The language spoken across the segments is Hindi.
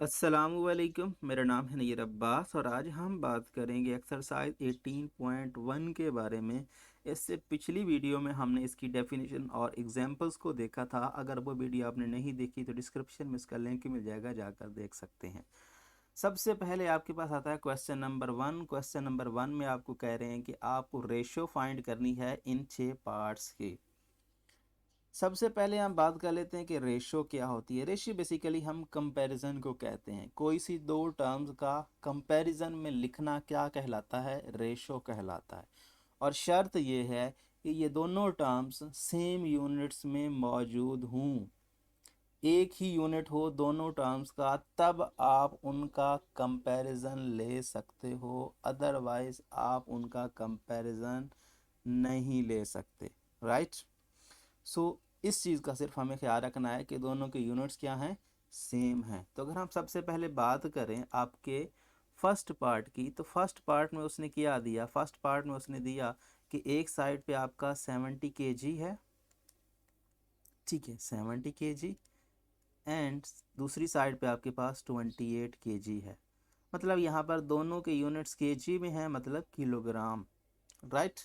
अस्सलामुअलैकुम। मेरा नाम है नैयर अब्बास और आज हम बात करेंगे एक्सरसाइज 18.1 के बारे में। इससे पिछली वीडियो में हमने इसकी डेफिनेशन और एग्जांपल्स को देखा था। अगर वो वीडियो आपने नहीं देखी तो डिस्क्रिप्शन में इसका लिंक मिल जाएगा, जाकर देख सकते हैं। सबसे पहले आपके पास आता है क्वेश्चन नंबर 1। क्वेश्चन नंबर 1 में आपको कह रहे हैं कि आपको रेशो फाइंड करनी है इन 6 पार्ट्स की। सबसे पहले हम बात कर लेते हैं कि रेशो क्या होती है। रेशियो बेसिकली हम कंपैरिजन को कहते हैं। कोई सी दो टर्म्स का कंपैरिजन में लिखना क्या कहलाता है? रेशो कहलाता है। और शर्त ये है कि ये दोनों टर्म्स सेम यूनिट्स में मौजूद हों, एक ही यूनिट हो दोनों टर्म्स का, तब आप उनका कंपैरिजन ले सकते हो। अदरवाइज आप उनका कंपैरिजन नहीं ले सकते। राइट। सो इस चीज़ का सिर्फ हमें ख्याल रखना है कि दोनों के यूनिट्स क्या हैं, सेम हैं। तो अगर हम सबसे पहले बात करें आपके फर्स्ट पार्ट की, तो फर्स्ट पार्ट में उसने क्या दिया? फर्स्ट पार्ट में उसने दिया कि एक साइड पे आपका 70 kg है, ठीक है, 70 kg, एंड दूसरी साइड पे आपके पास 28 kg है। मतलब यहाँ पर दोनों के यूनिट्स kg में है, मतलब किलोग्राम। राइट।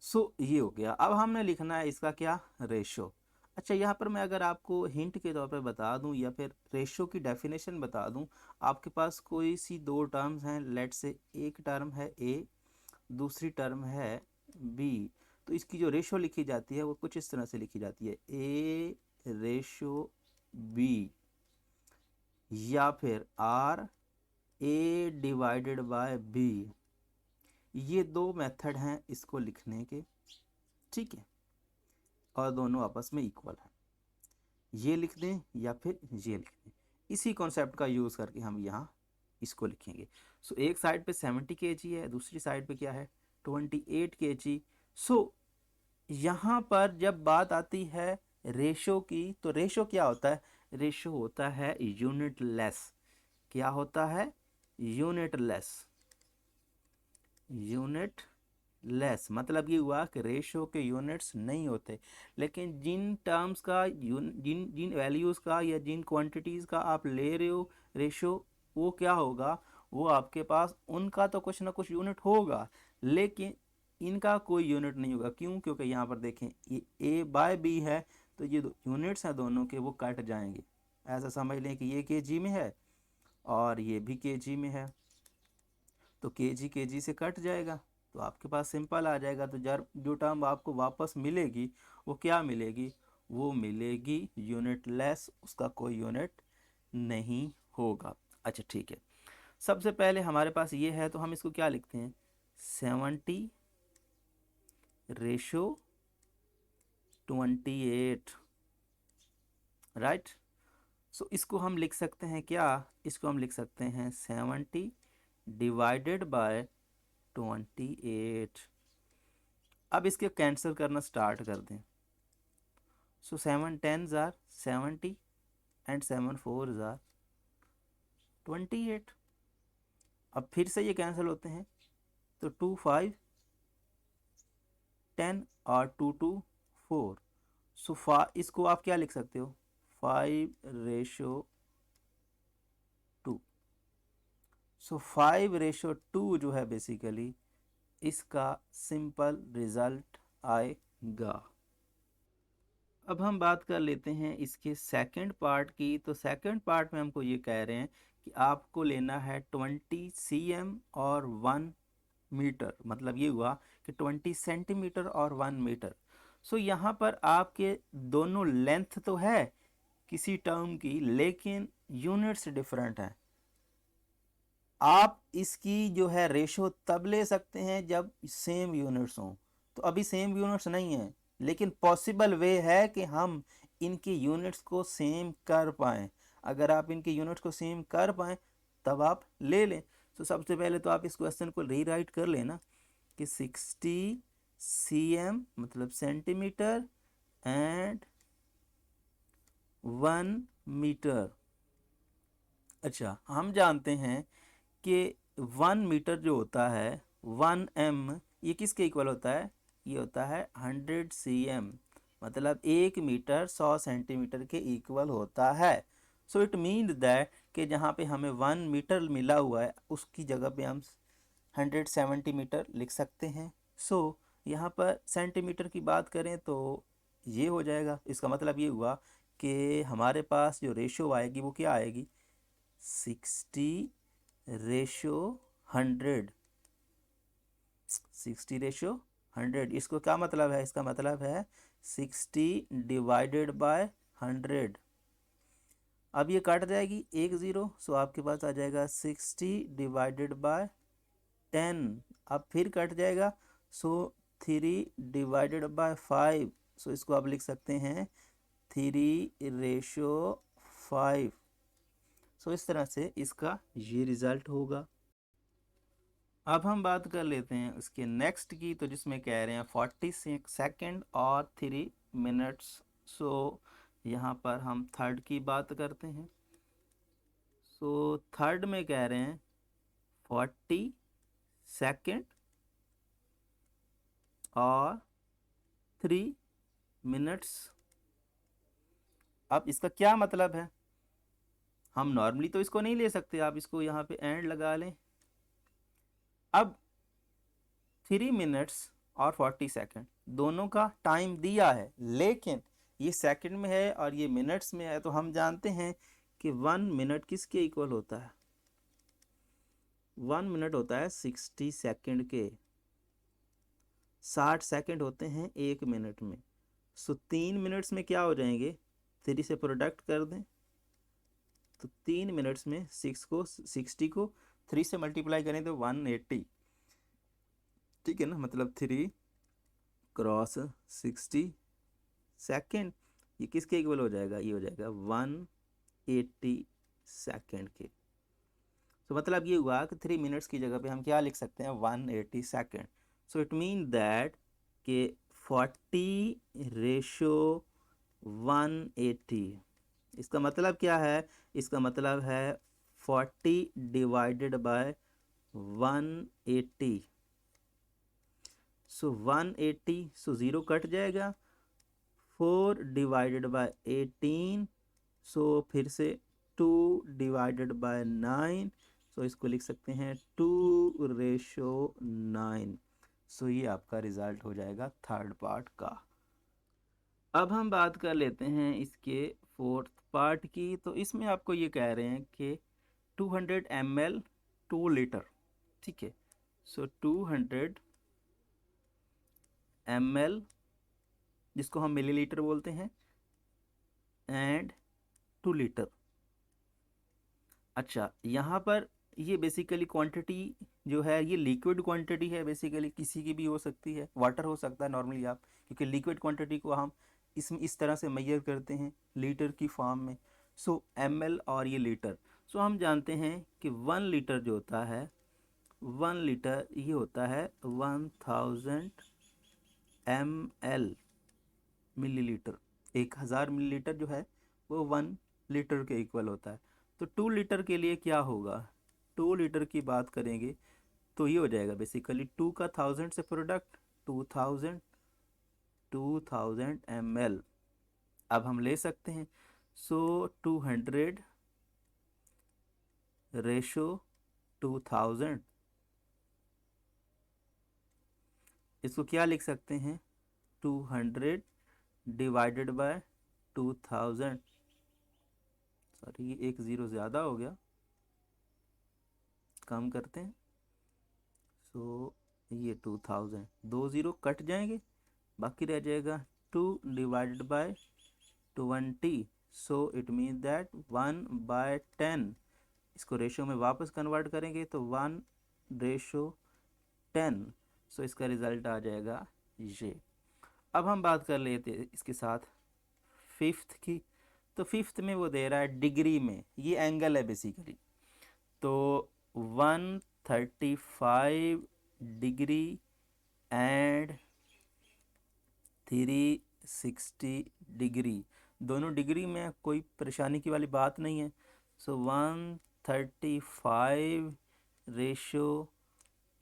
सो ये हो गया। अब हमने लिखना है इसका क्या, रेशो। अच्छा, यहाँ पर मैं अगर आपको हिंट के तौर पे बता दूं या फिर रेशो की डेफिनेशन बता दूं, आपके पास कोई सी दो टर्म्स हैं, लेट से एक टर्म है ए, दूसरी टर्म है बी, तो इसकी जो रेशो लिखी जाती है वो कुछ इस तरह से लिखी जाती है, ए रेशो बी, या फिर or a divided by b. ये दो मेथड हैं इसको लिखने के, ठीक है, और दोनों आपस में इक्वल है। ये लिख दें या फिर ये लिख दें, इसी कॉन्सेप्ट का यूज़ करके हम यहाँ इसको लिखेंगे। सो एक साइड पे 70 kg है, दूसरी साइड पे क्या है, 28 kg। सो यहाँ पर जब बात आती है रेशो की, तो रेशो क्या होता है? रेशो होता है यूनिट लेस। क्या होता है? Unit less. यूनिट लेस मतलब ये हुआ कि रेशो के यूनिट्स नहीं होते, लेकिन जिन टर्म्स का जिन जिन वैल्यूज़ का या जिन क्वांटिटीज़ का आप ले रहे हो रेशो, वो क्या होगा, वो आपके पास उनका तो कुछ ना कुछ यूनिट होगा, लेकिन इनका कोई यूनिट नहीं होगा। क्यों? क्योंकि यहाँ पर देखें ये ए बाय बी है, तो ये यूनिट्स हैं दोनों के, वो कट जाएंगे। ऐसा समझ लें कि ये केजी में है और ये भी केजी में है, तो केजी से कट जाएगा, तो आपके पास सिंपल आ जाएगा। तो जब जो टर्म आपको वापस मिलेगी वो क्या मिलेगी? वो मिलेगी यूनिट लेस, उसका कोई यूनिट नहीं होगा। अच्छा ठीक है, सबसे पहले हमारे पास ये है, तो हम इसको क्या लिखते हैं, 70 रेशो 28। राइट। सो इसको हम लिख सकते हैं क्या, इसको हम लिख सकते हैं 70 डिवाइडेड बाय 28। अब इसके कैंसिल करना स्टार्ट कर दें। So 7 10s are 70 and 7 4s are 28। अब फिर से ये कैंसिल होते हैं, तो 2 5 10 और 2 2 4। सो इसको आप क्या लिख सकते हो, 5:2। सो 5:2 जो है बेसिकली इसका सिंपल रिजल्ट आएगा। अब हम बात कर लेते हैं इसके सेकंड पार्ट की। तो सेकंड पार्ट में हमको ये कह रहे हैं कि आपको लेना है 20 cm और 1 मीटर। मतलब ये हुआ कि 20 सेंटीमीटर और 1 मीटर। सो यहाँ पर आपके दोनों लेंथ तो है किसी टर्म की, लेकिन यूनिट्स डिफरेंट हैं। आप इसकी जो है रेशो तब ले सकते हैं जब सेम यूनिट्स हों। तो अभी सेम यूनिट्स नहीं है, लेकिन पॉसिबल वे है कि हम इनके यूनिट्स को सेम कर पाएँ। अगर आप इनके यूनिट्स को सेम कर पाएँ तब आप ले लें। तो सबसे पहले तो आप इस क्वेश्चन को रीराइट कर लेना कि 60 cm मतलब सेंटीमीटर एंड 1 मीटर। अच्छा, हम जानते हैं कि 1 मीटर जो होता है 1 m, ये किसके इक्वल होता है? ये होता है 100 cm, मतलब 1 मीटर 100 सेंटीमीटर के इक्वल होता है। सो इट मीन दैट कि जहाँ पे हमें 1 मीटर मिला हुआ है उसकी जगह पे हम 100 सेंटीमीटर लिख सकते हैं। सो यहाँ पर सेंटीमीटर की बात करें तो ये हो जाएगा। इसका मतलब ये हुआ कि हमारे पास जो रेशो आएगी वो क्या आएगी, 60/100। 60/100। इसको क्या मतलब है, इसका मतलब है 60/100। अब ये काट जाएगी 1 0, सो आपके पास आ जाएगा 60/10। अब फिर कट जाएगा, सो 3/5। सो इसको आप लिख सकते हैं 3/5। सो इस तरह से इसका ये रिज़ल्ट होगा। अब हम बात कर लेते हैं इसके नेक्स्ट की, तो जिसमें कह रहे हैं 40 सेकेंड और 3 मिनट्स। सो यहाँ पर हम थर्ड की बात करते हैं। सो थर्ड में कह रहे हैं 40 सेकेंड और 3 मिनट्स। अब इसका क्या मतलब है, हम नॉर्मली तो इसको नहीं ले सकते, आप इसको यहाँ पे एंड लगा लें। अब 3 मिनट्स और 40 सेकेंड दोनों का टाइम दिया है, लेकिन ये सेकंड में है और ये मिनट्स में है। तो हम जानते हैं कि 1 मिनट किसके इक्वल होता है, 1 मिनट होता है 60 सेकेंड के। 60 सेकेंड होते हैं 1 मिनट में। सो 3 मिनट्स में क्या हो जाएंगे, 3 से प्रोडक्ट कर दें तो 3 मिनट्स में 60 को 3 से मल्टीप्लाई करें तो 180। ठीक है ना, मतलब 3 × 60 सेकेंड, ये किसके इक्वल हो जाएगा, ये हो जाएगा 180 सेकेंड के। तो मतलब ये हुआ कि 3 मिनट्स की जगह पे हम क्या लिख सकते हैं, 180 second. So it mean that कि 40/180। इसका मतलब क्या है, इसका मतलब है 40/180। सो 180, सो 0 कट जाएगा। 4/18, सो फिर से 2/9। सो इसको लिख सकते हैं 2/9। सो ये आपका रिजल्ट हो जाएगा थर्ड पार्ट का। अब हम बात कर लेते हैं इसके फोर्थ पार्ट की। तो इसमें आपको ये कह रहे हैं कि 200 ml 2 लीटर। ठीक है, सो 200 ml, जिसको हम मिलीलीटर बोलते हैं, एंड 2 लीटर। अच्छा, यहाँ पर ये बेसिकली क्वांटिटी जो है ये लिक्विड क्वांटिटी है। बेसिकली किसी की भी हो सकती है, वाटर हो सकता है नॉर्मली आप, क्योंकि लिक्विड क्वांटिटी को हम इसमें इस तरह से मेजर करते हैं लीटर की फॉर्म में। सो ml और ये लीटर। सो हम जानते हैं कि 1 लीटर जो होता है, 1 लीटर ये होता है 1000 ml, मिलीलीटर। 1000 मिलीलीटर जो है वो 1 लीटर के इक्वल होता है। तो 2 लीटर के लिए क्या होगा, 2 लीटर की बात करेंगे तो ये हो जाएगा बेसिकली 2 का 1000 से प्रोडक्ट 2000 ml। अब हम ले सकते हैं, सो 200/2000। इसको क्या लिख सकते हैं, 200/2000। सॉरी, ये 1 0 ज़्यादा हो गया, कम करते हैं। सो ये 2000, 2 0 कट जाएंगे, बाकी रह जाएगा 2/20। सो इट मीन दैट 1/10। इसको रेशो में वापस कन्वर्ट करेंगे तो 1/10। सो इसका रिज़ल्ट आ जाएगा ये। अब हम बात कर लेते हैं इसके साथ फिफ्थ की। तो फिफ्थ में वो दे रहा है डिग्री में, ये एंगल है बेसिकली। तो 135 डिग्री एंड 360 डिग्री, दोनों डिग्री में, कोई परेशानी की वाली बात नहीं है। सो 135 रेशो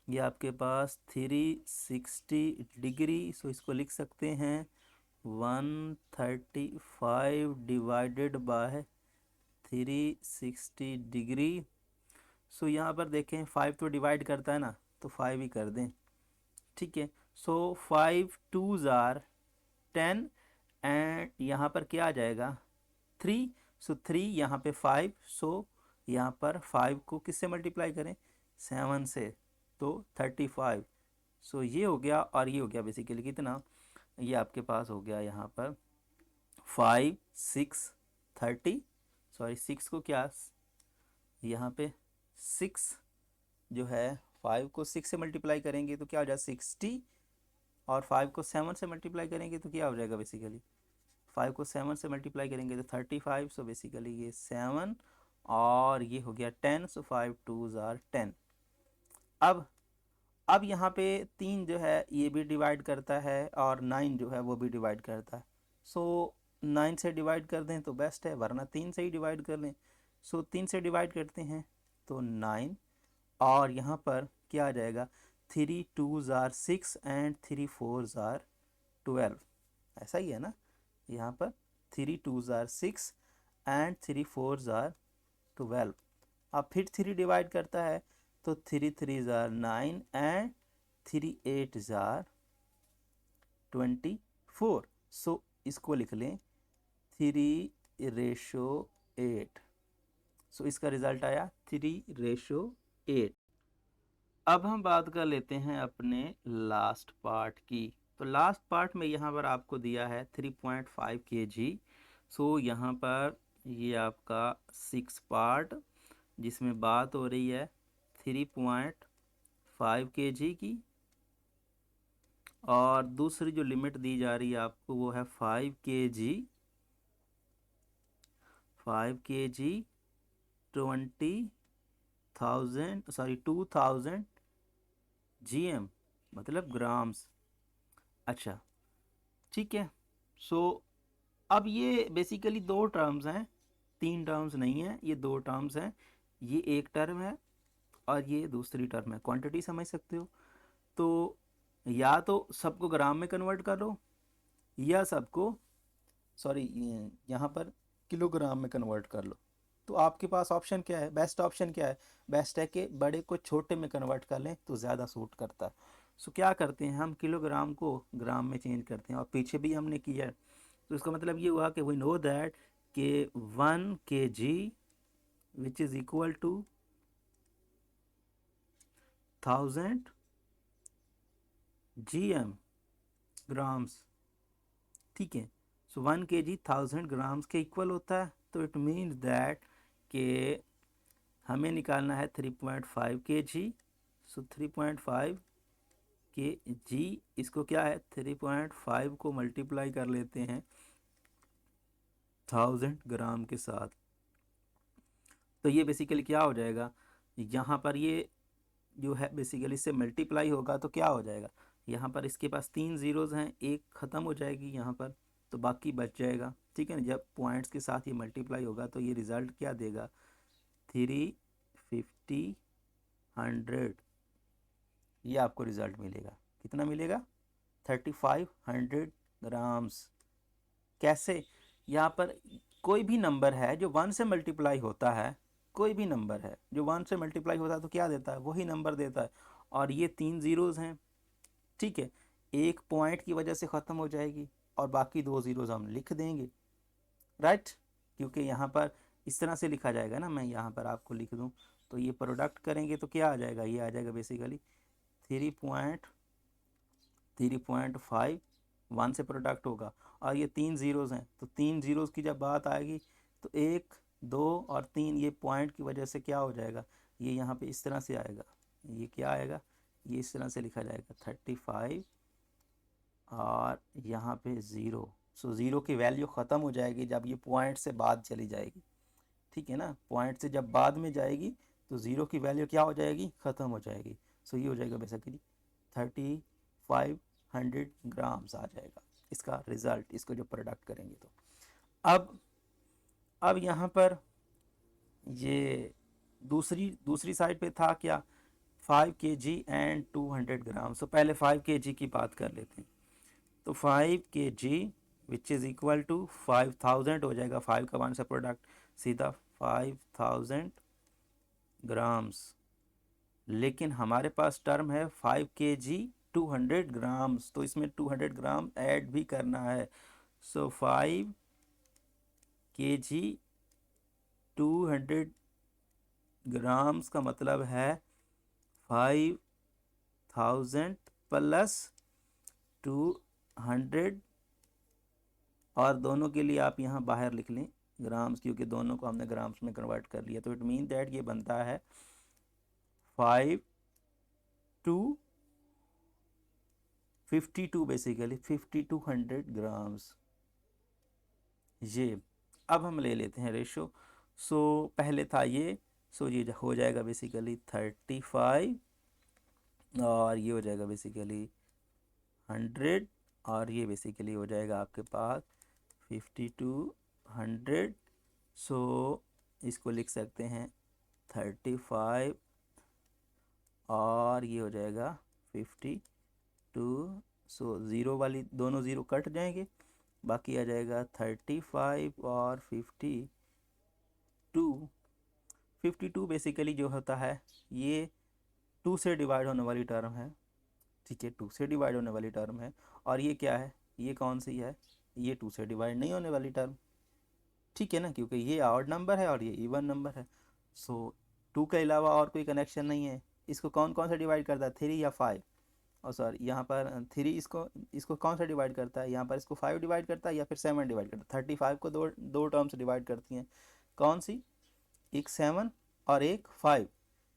ये आपके पास 360 डिग्री। सो इसको लिख सकते हैं 135 डिवाइडेड बाय 360 डिग्री। सो यहाँ पर देखें 5 तो डिवाइड करता है ना, तो 5 ही कर दें, ठीक है। सो 5 2 ज़ार 10 एंड यहाँ पर क्या आ जाएगा 3। सो 3 यहाँ पे 5। सो यहाँ पर 5 को किससे मल्टीप्लाई करें 7 से, तो 35। सो ये हो गया और ये हो गया बेसिकली कितना, ये आपके पास हो गया यहाँ पर 5 6 30, सॉरी 6 को क्या यहाँ पे 6 जो है 5 को 6 से मल्टीप्लाई करेंगे तो क्या हो जाएगा 60, और 5 को 7 से मल्टीप्लाई करेंगे तो क्या हो जाएगा बेसिकली 5 को 7 से मल्टीप्लाई करेंगे तो 35। सो बेसिकली ये 7 और ये हो गया 10। सो 5 2 ज़ार 10। अब यहाँ पे 3 जो है ये भी डिवाइड करता है और 9 जो है वो भी डिवाइड करता है। सो 9 से डिवाइड कर दें तो बेस्ट है, वरना 3 से ही डिवाइड कर लें। सो 3 से डिवाइड करते हैं तो 9, और यहाँ पर क्या आ जाएगा 3 2 ज़ार 6 एंड 3 4 ज़ार 12। ऐसा ही है ना, यहाँ पर 3 2 ज़ार 6 एंड 3 4 ज़ार 12। अब फिर 3 डिवाइड करता है तो 3 3 ज़ार 9 एंड 3 8 ज़ार 24। सो इसको लिख लें 3:8। सो इसका रिजल्ट आया 3:8। अब हम बात कर लेते हैं अपने लास्ट पार्ट की। तो लास्ट पार्ट में यहाँ पर आपको दिया है 3.5 kg। सो यहाँ पर ये आपका 6 पार्ट जिसमें बात हो रही है 3.5 kg की, और दूसरी जो लिमिट दी जा रही है आपको वो है 5 kg 2000 GM, मतलब ग्राम्स। अच्छा, ठीक है। सो अब ये बेसिकली दो टर्म्स हैं, तीन टर्म्स नहीं है, ये दो टर्म्स हैं। ये एक टर्म है और ये दूसरी टर्म है। क्वांटिटी समझ सकते हो, तो या तो सबको ग्राम में कन्वर्ट कर लो या सबको सॉरी यहाँ पर किलोग्राम में कन्वर्ट कर लो। तो आपके पास ऑप्शन क्या है, बेस्ट ऑप्शन क्या है, बेस्ट है कि बड़े को छोटे में कन्वर्ट कर लें तो ज़्यादा सूट करता है। सो क्या करते हैं हम किलोग्राम को ग्राम में चेंज करते हैं, और पीछे भी हमने किया है। तो इसका मतलब ये हुआ कि वी नो दैट कि 1 kg which is equal to 1000 GM grams, ठीक है। सो 1 kg 1000 ग्राम्स के इक्वल होता है। तो इट मीन्स दैट कि हमें निकालना है 3.5 kg। सो 3.5 kg, इसको क्या है 3.5 को मल्टीप्लाई कर लेते हैं 1000 ग्राम के साथ। तो ये बेसिकली क्या हो जाएगा, यहाँ पर ये जो है बेसिकली इससे मल्टीप्लाई होगा तो क्या हो जाएगा, यहाँ पर इसके पास 3 ज़ीरोज़ हैं, एक ख़त्म हो जाएगी यहाँ पर, तो बाकी बच जाएगा, ठीक है ना। जब पॉइंट्स के साथ ये मल्टीप्लाई होगा तो ये रिज़ल्ट क्या देगा 350 100, ये आपको रिज़ल्ट मिलेगा। कितना मिलेगा 3500 ग्राम्स। कैसे, यहाँ पर कोई भी नंबर है जो 1 से मल्टीप्लाई होता है, कोई भी नंबर है जो 1 से मल्टीप्लाई होता है तो क्या देता है, वही नंबर देता है। और ये 3 ज़ीरोज़ हैं, ठीक है। एक पॉइंट की वजह से ख़त्म हो जाएगी और बाकी 2 ज़ीरोज़ हम लिख देंगे, राइट। क्योंकि यहाँ पर इस तरह से लिखा जाएगा ना, मैं यहाँ पर आपको लिख दूँ तो ये प्रोडक्ट करेंगे तो क्या आ जाएगा, ये आ जाएगा बेसिकली 3.5 1 से प्रोडक्ट होगा, और ये 3 ज़ीरोज़ हैं तो 3 ज़ीरोज़ की जब बात आएगी तो 1 2 और 3 ये पॉइंट की वजह से क्या हो जाएगा, ये यहाँ पे इस तरह से आएगा, ये क्या आएगा, ये इस तरह से लिखा जाएगा 35 और यहाँ पे 0। सो ज़ीरो की वैल्यू ख़त्म हो जाएगी जब ये पॉइंट से बाद चली जाएगी, ठीक है ना। पॉइंट से जब बाद में जाएगी तो ज़ीरो की वैल्यू क्या हो जाएगी, ख़त्म हो जाएगी। सो ये हो जाएगा बेसिकली 3500 ग्राम्स आ जाएगा इसका रिज़ल्ट, इसको जो प्रोडक्ट करेंगे तो। अब यहाँ पर ये दूसरी साइड पे था क्या 5 kg एंड 200 ग्राम। सो पहले 5 kg की बात कर लेते हैं। तो 5 kg which is equal to 5000 हो जाएगा, 5 का 1 से प्रोडक्ट सीधा 5000 ग्राम्स, लेकिन हमारे पास टर्म है 5 kg 200 ग्राम्स, तो इसमें 200 ग्राम ऐड भी करना है। सो 5 kg 200 ग्राम्स का मतलब है 5000 प्लस 200, और दोनों के लिए आप यहाँ बाहर लिख लें ग्राम्स, क्योंकि दोनों को हमने ग्राम्स में कन्वर्ट कर लिया। तो इट मीन दैट ये बनता है 5 टू 52, बेसिकली 5200 ग्राम्स। ये अब हम ले लेते हैं रेशो। सो पहले था ये, सो ये हो जाएगा बेसिकली 35, और ये हो जाएगा बेसिकली 100, और ये बेसिकली हो जाएगा आपके पास 5200। सो इसको लिख सकते हैं 35, और ये हो जाएगा 52। सो ज़ीरो वाली दोनों ज़ीरो कट जाएंगे, बाकी आ जाएगा 35 और 52। 52 बेसिकली जो होता है ये 2 से डिवाइड होने वाली टर्म है, ठीक है, 2 से डिवाइड होने वाली टर्म है। और ये क्या है, ये कौन सी है, ये 2 से डिवाइड नहीं होने वाली टर्म, ठीक है ना, क्योंकि ये ऑड नंबर है और ये इवन नंबर है। सो 2 के अलावा और कोई कनेक्शन नहीं है। इसको कौन कौन सा डिवाइड करता है, 3 या 5, और सॉरी यहाँ पर 3, इसको इसको कौन सा डिवाइड करता है, यहाँ पर इसको 5 डिवाइड करता है या फिर 7 डिवाइड करता है। 35 को दो दो टर्म्स डिवाइड करती हैं, कौन सी, एक 7 और एक 5।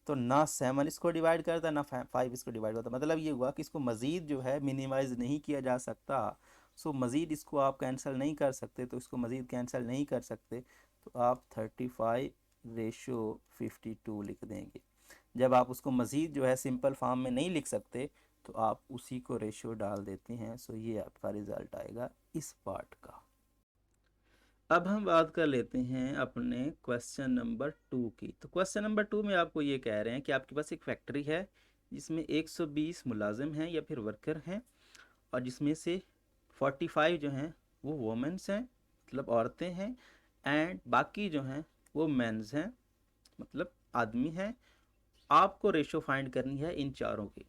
तो ना 7 इसको डिवाइड करता ना 5 इसको डिवाइड करता, मतलब ये हुआ कि इसको मज़ीद जो है मिनिमाइज़ नहीं किया जा सकता। सो मज़ीद इसको आप कैंसिल नहीं कर सकते, तो इसको मज़ीद कैंसिल नहीं कर सकते, तो आप 35/52 लिख देंगे। जब आप उसको मज़ीद जो है सिंपल फॉर्म में नहीं लिख सकते, तो आप उसी को रेशियो डाल देते हैं। सो ये आपका रिज़ल्ट आएगा इस पार्ट का। अब हम बात कर लेते हैं अपने क्वेश्चन नंबर 2 की। तो क्वेश्चन नंबर 2 में आपको ये कह रहे हैं कि आपके पास एक फैक्ट्री है जिसमें 120 मुलाजिम हैं या फिर वर्कर हैं, और जिसमें से 45 जो हैं वो वोमेंस हैं, मतलब औरतें हैं, एंड बाकी जो हैं वो मेंस हैं, मतलब आदमी हैं। आपको रेशो फाइंड करनी है इन चारों की।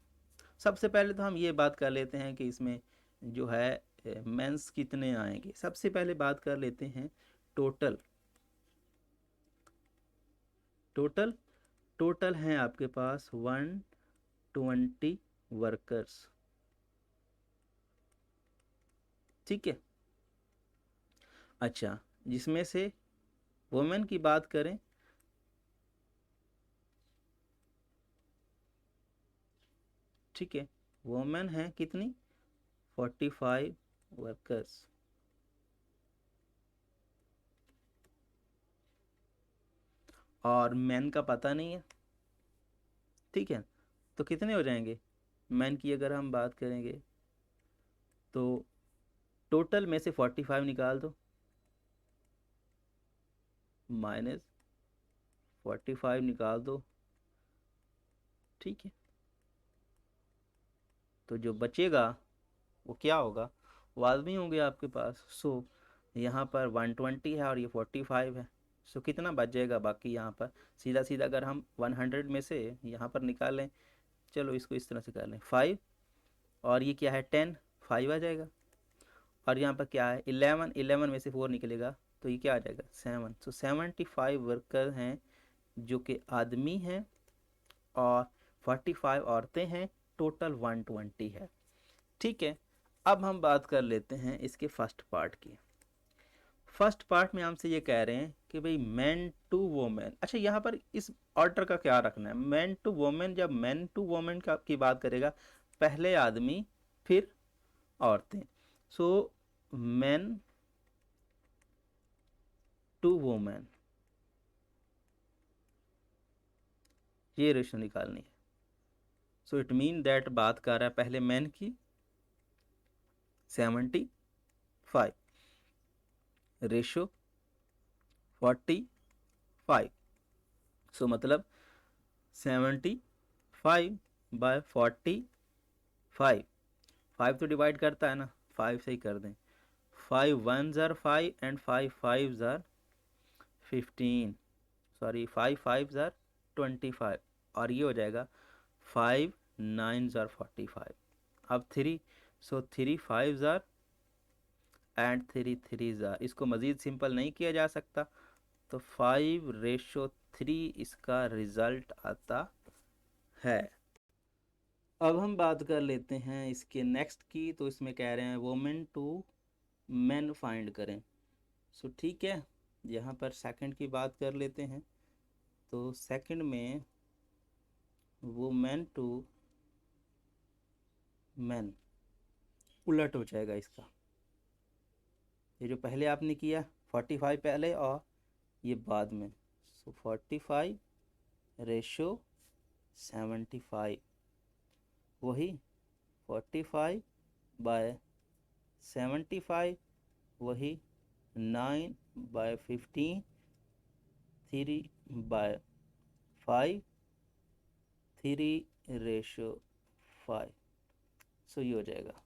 सबसे पहले तो हम ये बात कर लेते हैं कि इसमें जो है मेंस कितने आएंगे। सबसे पहले बात कर लेते हैं टोटल। टोटल टोटल हैं आपके पास 120 वर्कर्स, ठीक है। अच्छा, जिसमें से वुमेन की बात करें, ठीक है, वुमेन है कितनी, 45 वर्कर्स, और मैन का पता नहीं है, ठीक है। तो कितने हो जाएंगे मैन की अगर हम बात करेंगे, तो टोटल में से 45 निकाल दो, माइनस 45 निकाल दो, ठीक है। तो जो बचेगा वो क्या होगा, वो आदमी होंगे आपके पास। सो यहाँ पर 120 है और ये 45 है। सो कितना बच जाएगा बाकी, यहाँ पर सीधा सीधा अगर हम 100 में से यहाँ पर निकालें, चलो इसको इस तरह से कर लें 5, और ये क्या है 10, 5 आ जाएगा। और यहाँ पर क्या है 11, 11 में से 4 निकलेगा, तो ये क्या आ जाएगा 7। सो 75 वर्कर हैं जो कि आदमी हैं, और 45 औरतें हैं, टोटल 120 है, ठीक है। अब हम बात कर लेते हैं इसके फर्स्ट पार्ट की। फर्स्ट पार्ट में हमसे ये कह रहे हैं कि भाई मैन टू वोमेन। अच्छा, यहाँ पर इस ऑर्डर का क्या रखना है, मैन टू वोमेन, जब मैन टू वोमेन का की बात करेगा, पहले आदमी फिर औरतें। सो मैन टू वोमेन, ये रेशो निकालनी है। सो इट मीन दैट बात कर रहा है पहले मैन की 75, रेशो 45। सो मतलब 75/45, 5 तो डिवाइड करता है ना, 5 से ही कर दें। 5 1 ज़ार 5 एंड 5 5 ज़ार 15, सॉरी 5 5 ज़ार 25 और ये हो जाएगा 5 9 ज़ार 45। अब 3, सो 3 5 ज़ार एंड 3 3 ज़ार, इसको मज़ीद सिंपल नहीं किया जा सकता, तो 5:3 इसका रिज़ल्ट आता है। अब हम बात कर लेते हैं इसके नेक्स्ट की, तो इसमें कह रहे हैं वोमेन टू मैन फाइंड करें। सो ठीक है, यहाँ पर सेकंड की बात कर लेते हैं। तो सेकंड में वोमेन टू मैन उलट हो जाएगा इसका, ये जो पहले आपने किया 45 पहले और ये बाद में, सो 45:75, वही 45/75, वही 9/15, 3/5, 3:5। सो ये हो जाएगा।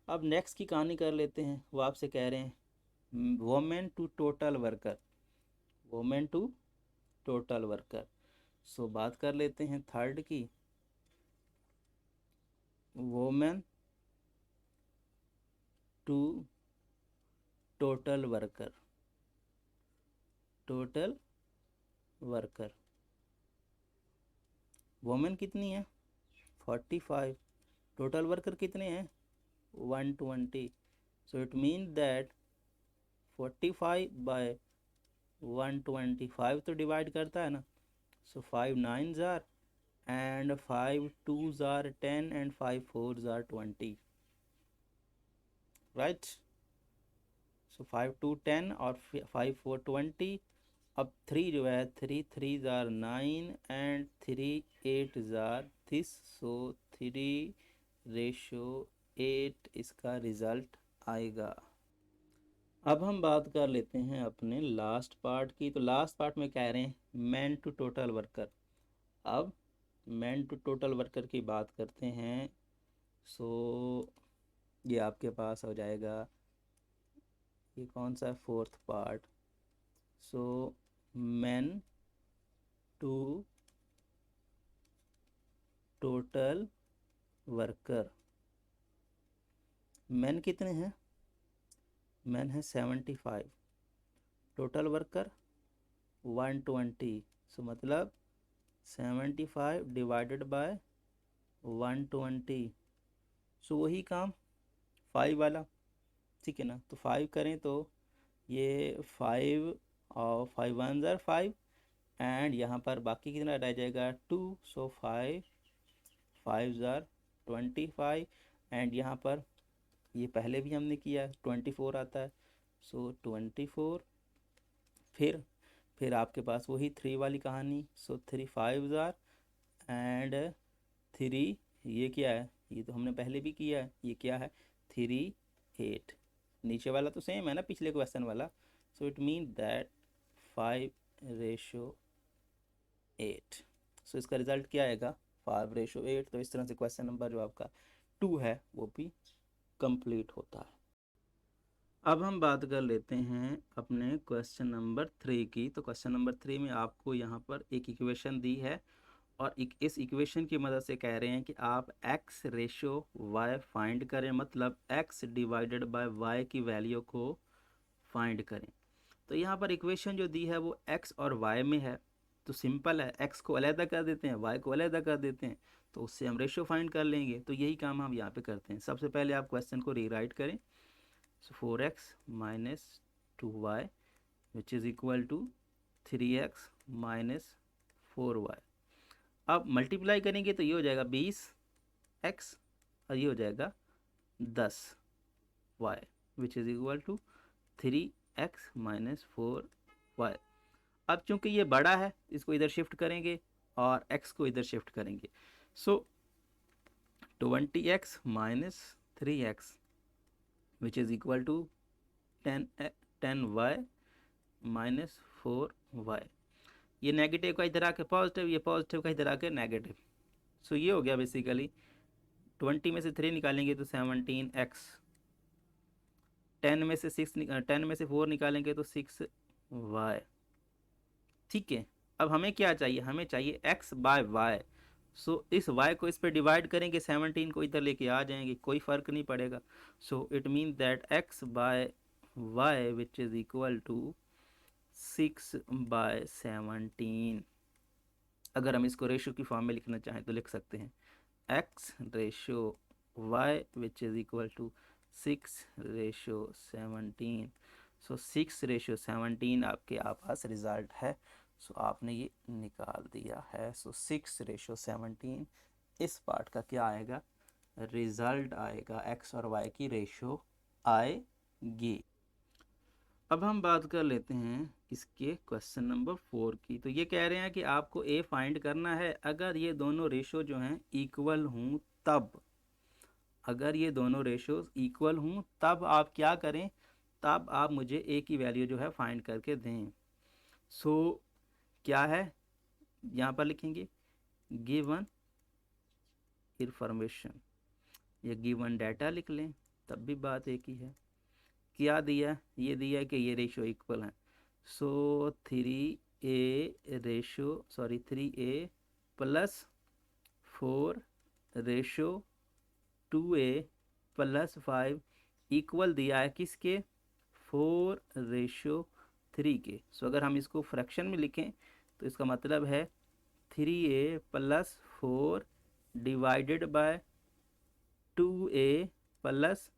अब नेक्स्ट की कहानी कर लेते हैं। वो आपसे कह रहे हैं women to total worker, women to total worker. So बात कर लेते हैं थर्ड की, women to total worker, total worker women कितनी है 45, टोटल वर्कर कितने हैं 120। सो इट मीन दैट 45/125 तो डिवाइड करता है ना, सो 5 9 ज़ार एंड 5 2 ज़ार 10 एंड 5 4 ज़ार 20, राइट। सो 5 2 10 और 5 4 20। अब 3 जो है 3 3 ज़ार 9 एंड 3 8 ज़ार 30, सो 3:8 इसका रिज़ल्ट आएगा। अब हम बात कर लेते हैं अपने लास्ट पार्ट की। तो लास्ट पार्ट में कह रहे हैं मैन टू टोटल वर्कर। अब मैन टू टोटल वर्कर की बात करते हैं। सो ये आपके पास हो जाएगा, ये कौन सा है fourth part. So man to total worker, man कितने हैं, मैन है 75, टोटल वर्कर 120। सो मतलब 75 डिवाइडेड बाय 120। सो वही काम 5 वाला, ठीक है ना। तो 5 करें तो ये 5 और 5 1 ज़ार 5 एंड यहाँ पर बाकी कितना रह जाएगा 2, सो 5 5 ज़ार 25 एंड यहाँ पर ये पहले भी हमने किया 24 आता है, सो 24। फिर आपके पास वही 3 वाली कहानी, सो 3 5 ज़ार एंड 3, ये क्या है, ये तो हमने पहले भी किया है, ये क्या है 3 8, नीचे वाला तो सेम है ना पिछले क्वेश्चन वाला। सो इट मीन दैट 5:8। सो इसका रिजल्ट क्या आएगा 5:8। तो इस तरह से क्वेश्चन नंबर जो आपका 2 है वो भी कंप्लीट होता है। अब हम बात कर लेते हैं अपने क्वेश्चन नंबर 3 की। तो क्वेश्चन नंबर 3 में आपको यहाँ पर एक इक्वेशन दी है और इस इक्वेशन की मदद से कह रहे हैं कि आप x/y फाइंड करें, मतलब x डिवाइडेड बाय y की वैल्यू को फाइंड करें। तो यहाँ पर इक्वेशन जो दी है वो x और y में है, तो सिंपल है, x को अलहदा कर देते हैं, y को अलहदा कर देते हैं, तो उससे हम रेशो फाइंड कर लेंगे। तो यही काम हम यहाँ पे करते हैं। सबसे पहले आप क्वेश्चन को रीराइट करें। So 4x minus 2y which is equal to 3x minus 4y। अब मल्टीप्लाई करेंगे तो ये हो जाएगा 20x और ये हो जाएगा 10y which is equal to 3x minus 4y। अब चूंकि ये बड़ा है इसको इधर शिफ्ट करेंगे और x को इधर शिफ्ट करेंगे। So 20x minus 3x which is equal to 10y minus 4y। ये नेगेटिव का इधर आके पॉजिटिव, ये पॉजिटिव का इधर आके नेगेटिव। सो ये हो गया बेसिकली 20 में से 3 निकालेंगे तो 17x, 10 में से 4 निकालेंगे तो 6y ठीक है। अब हमें क्या चाहिए, हमें चाहिए x बाय वाई। सो इस y को इस पे डिवाइड करेंगे, 17 को इधर लेके आ जाएंगे, कोई फ़र्क नहीं पड़ेगा। So it mean that x by y which is equal to 6/17। अगर हम इसको रेशो की फॉर्म में लिखना चाहें तो लिख सकते हैं x ratio y which is equal to 6/17। So 6/17 आपके पास रिज़ल्ट है। सो आपने ये निकाल दिया है। सो 6/17 इस पार्ट का क्या आएगा, रिज़ल्ट आएगा, x और y की रेशो आएगी। अब हम बात कर लेते हैं इसके क्वेश्चन नंबर 4 की। तो ये कह रहे हैं कि आपको a फाइंड करना है अगर ये दोनों रेशो जो हैं इक्वल हों तब। अगर ये दोनों रेशोज इक्वल हों तब आप क्या करें, तब आप मुझे a की वैल्यू जो है फाइंड करके दें। सो क्या है, यहाँ पर लिखेंगे गिवन इंफॉर्मेशन या गिवन डाटा लिख लें, तब भी बात एक ही है। क्या दिया, ये दिया कि ये रेशो इक्वल है। सो 3a plus 4/2a plus 5 equal दिया है किसके, 4/3 के। सो अगर हम इसको फ्रैक्शन में लिखें तो इसका मतलब है 3a plus 4 divided by 2a plus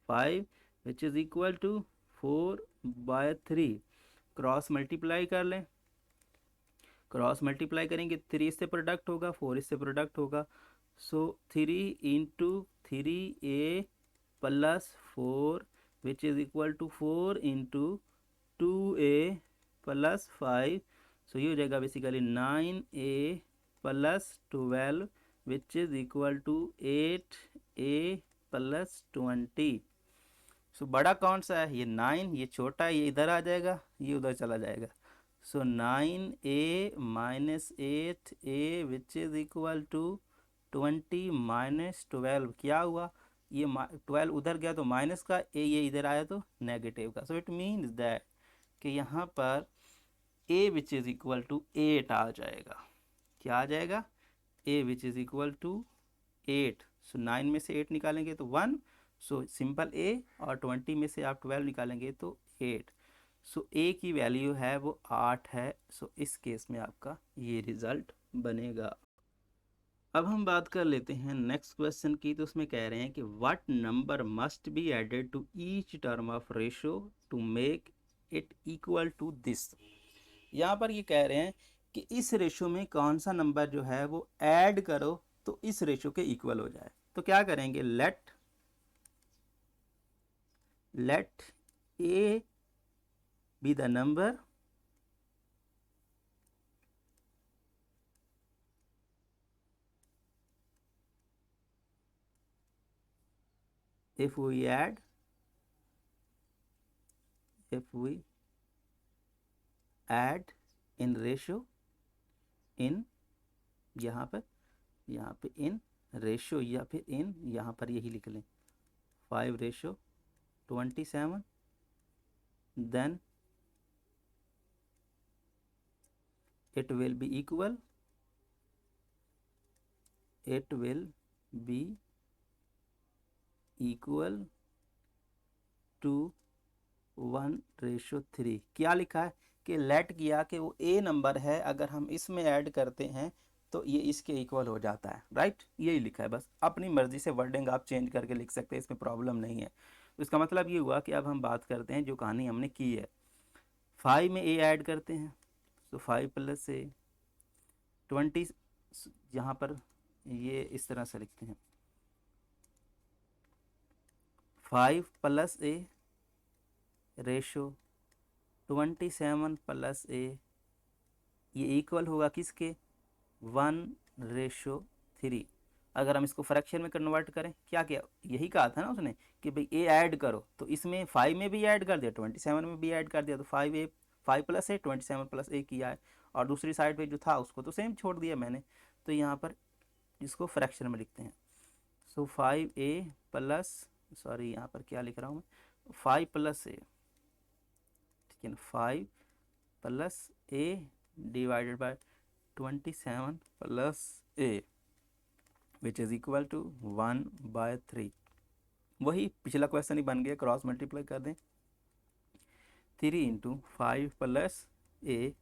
5 which is equal to 4/3। Cross multiply कर लें, क्रॉस मल्टीप्लाई करेंगे 3 इससे प्रोडक्ट होगा, 4 इससे प्रोडक्ट होगा। So 3 × 3a plus 4 which is equal to 4 × 2a plus 5। So ये हो जाएगा basically 9a plus 12 which is equal to 8a plus 20। So बड़ा कौन सा है, ये 9, ये छोटा है, ये इधर आ जाएगा, ये उधर चला जाएगा। So 9a minus 8a which is equal to 20 minus 12 क्या हुआ, ये 12 उधर गया तो माइनस का, ये इधर आया तो नेगेटिव का। सो इट मीन्स दैट कि यहाँ पर a which is equal to 8 आ जाएगा। क्या आ जाएगा, a which is equal to 8। So 9 में से 8 निकालेंगे तो 1। सो सिंपल a, और 20 में से आप 12 निकालेंगे तो 8। सो a की वैल्यू है वो 8 है। सो इस केस में आपका ये रिज़ल्ट बनेगा। अब हम बात कर लेते हैं नेक्स्ट क्वेश्चन की। तो उसमें कह रहे हैं कि what number must be added to each term of ratio to make it equal to this. यहाँ पर ये कह रहे हैं कि इस रेशो में कौन सा नंबर जो है वो ऐड करो तो इस रेशो के इक्वल हो जाए। तो क्या करेंगे, late a be the number if we add in ratio in, यहाँ पे इन रेशो या फिर इन, यहाँ पर यही लिख लें 5/27, then it will be equal to 1/3। क्या लिखा है कि लेट किया कि वो ए नंबर है, अगर हम इसमें ऐड करते हैं तो ये इसके इक्वल हो जाता है, राइट। यही लिखा है, बस अपनी मर्जी से वर्डिंग आप चेंज करके लिख सकते हैं, इसमें प्रॉब्लम नहीं है। तो इसका मतलब ये हुआ कि अब हम बात करते हैं जो कहानी हमने की है। 5 में ए ऐड करते हैं तो 5 प्लस ए 20, यहाँ पर ये इस तरह से लिखते हैं 5 प्लस ए रेशो 27 प्लस ए, ये इक्वल होगा किसके, 1/3। अगर हम इसको फ्रैक्शन में कन्वर्ट करें, क्या किया, यही कहा था ना उसने कि भाई ए ऐड करो, तो इसमें 5 में भी ऐड कर दिया, 27 में भी ऐड कर दिया, तो 5 प्लस ए 27 प्लस ए किया है, और दूसरी साइड पे जो था उसको तो सेम छोड़ दिया मैंने। तो यहाँ पर इसको फ्रैक्शन में लिखते हैं। सो 5a प्लस, सॉरी यहाँ पर क्या लिख रहा हूँ मैं, 5 प्लस ए, ठीक है ना, 5 plus a divided by 27 plus a which is equal to 1/3। वही पिछला क्वेश्चन ही बन गया, क्रॉस मल्टीप्लाई कर दें। 3 into 5 plus a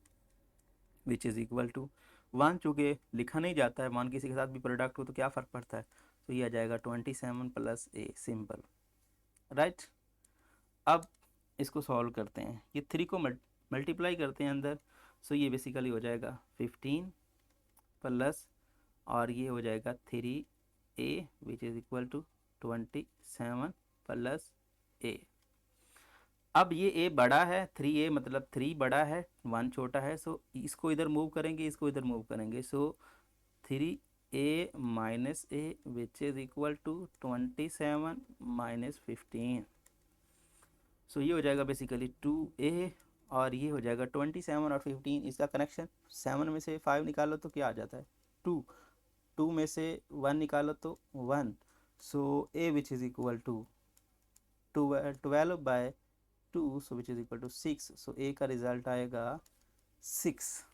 which is equal to 1, चूँकि लिखा नहीं जाता है, 1 किसी के साथ भी प्रोडक्ट हो तो क्या फ़र्क पड़ता है, तो ये आ जाएगा 27 प्लस ए, सिंपल, राइट। अब इसको सॉल्व करते हैं, ये 3 को मल्टीप्लाई करते हैं अंदर, सो ये बेसिकली हो जाएगा 15 प्लस, और ये हो जाएगा 3a which is equal to 27 plus a. अब ये a बड़ा है, 3a मतलब 3 बड़ा है, 1 छोटा है, सो इसको इधर मूव करेंगे, इसको इधर मूव करेंगे, so 3a minus a which is equal to 27 minus 15। So ये हो जाएगा बेसिकली 2a, और ये हो जाएगा 27 और 15, इसका कनेक्शन 7 में से 5 निकालो तो क्या आ जाता है 2, 2 में से 1 निकालो तो 1, so a which is equal to 12/2, so which is equal to 6, so a का रिजल्ट आएगा 6।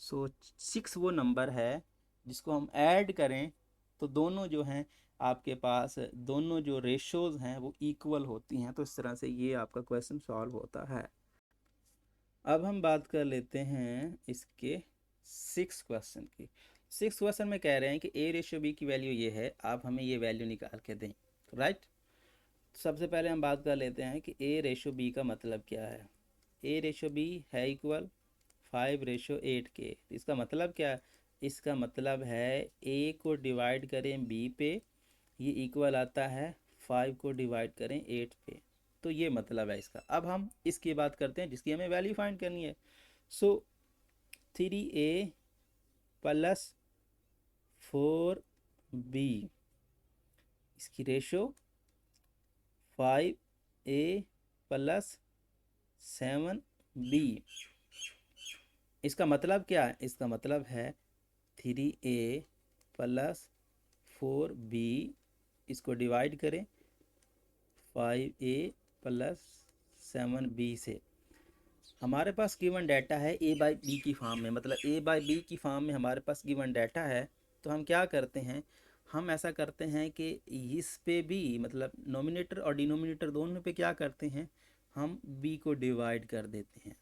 सो 6 वो नंबर है जिसको हम ऐड करें तो दोनों जो हैं आपके पास, दोनों जो रेशोज़ हैं वो इक्वल होती हैं, तो इस तरह से ये आपका क्वेश्चन सॉल्व होता है। अब हम बात कर लेते हैं इसके 6 क्वेश्चन की। 6 क्वेश्चन में कह रहे हैं कि a/b की वैल्यू ये है, आप हमें ये वैल्यू निकाल के दें, राइट। सबसे पहले हम बात कर लेते हैं कि a/b का मतलब क्या है। a/b है इक्वल 5/8 के। इसका मतलब क्या है, इसका मतलब है a को डिवाइड करें b पे, ये इक्वल आता है 5 को डिवाइड करें 8 पे, तो ये मतलब है इसका। अब हम इसकी बात करते हैं जिसकी हमें वैल्यू फाइंड करनी है। सो 3a प्लस 4b, इसकी रेशो 5a प्लस 7b, इसका मतलब क्या है, इसका मतलब है 3a प्लस 4b, इसको डिवाइड करें 5a प्लस 7b से। हमारे पास गिवन डाटा है a/b की फॉर्म में, मतलब a/b की फॉर्म में हमारे पास गिवन डाटा है, तो हम क्या करते हैं, हम ऐसा करते हैं कि इस पे भी, मतलब नोमिनेटर और डिनोमिनेटर दोनों पे क्या करते हैं, हम b को डिवाइड कर देते हैं।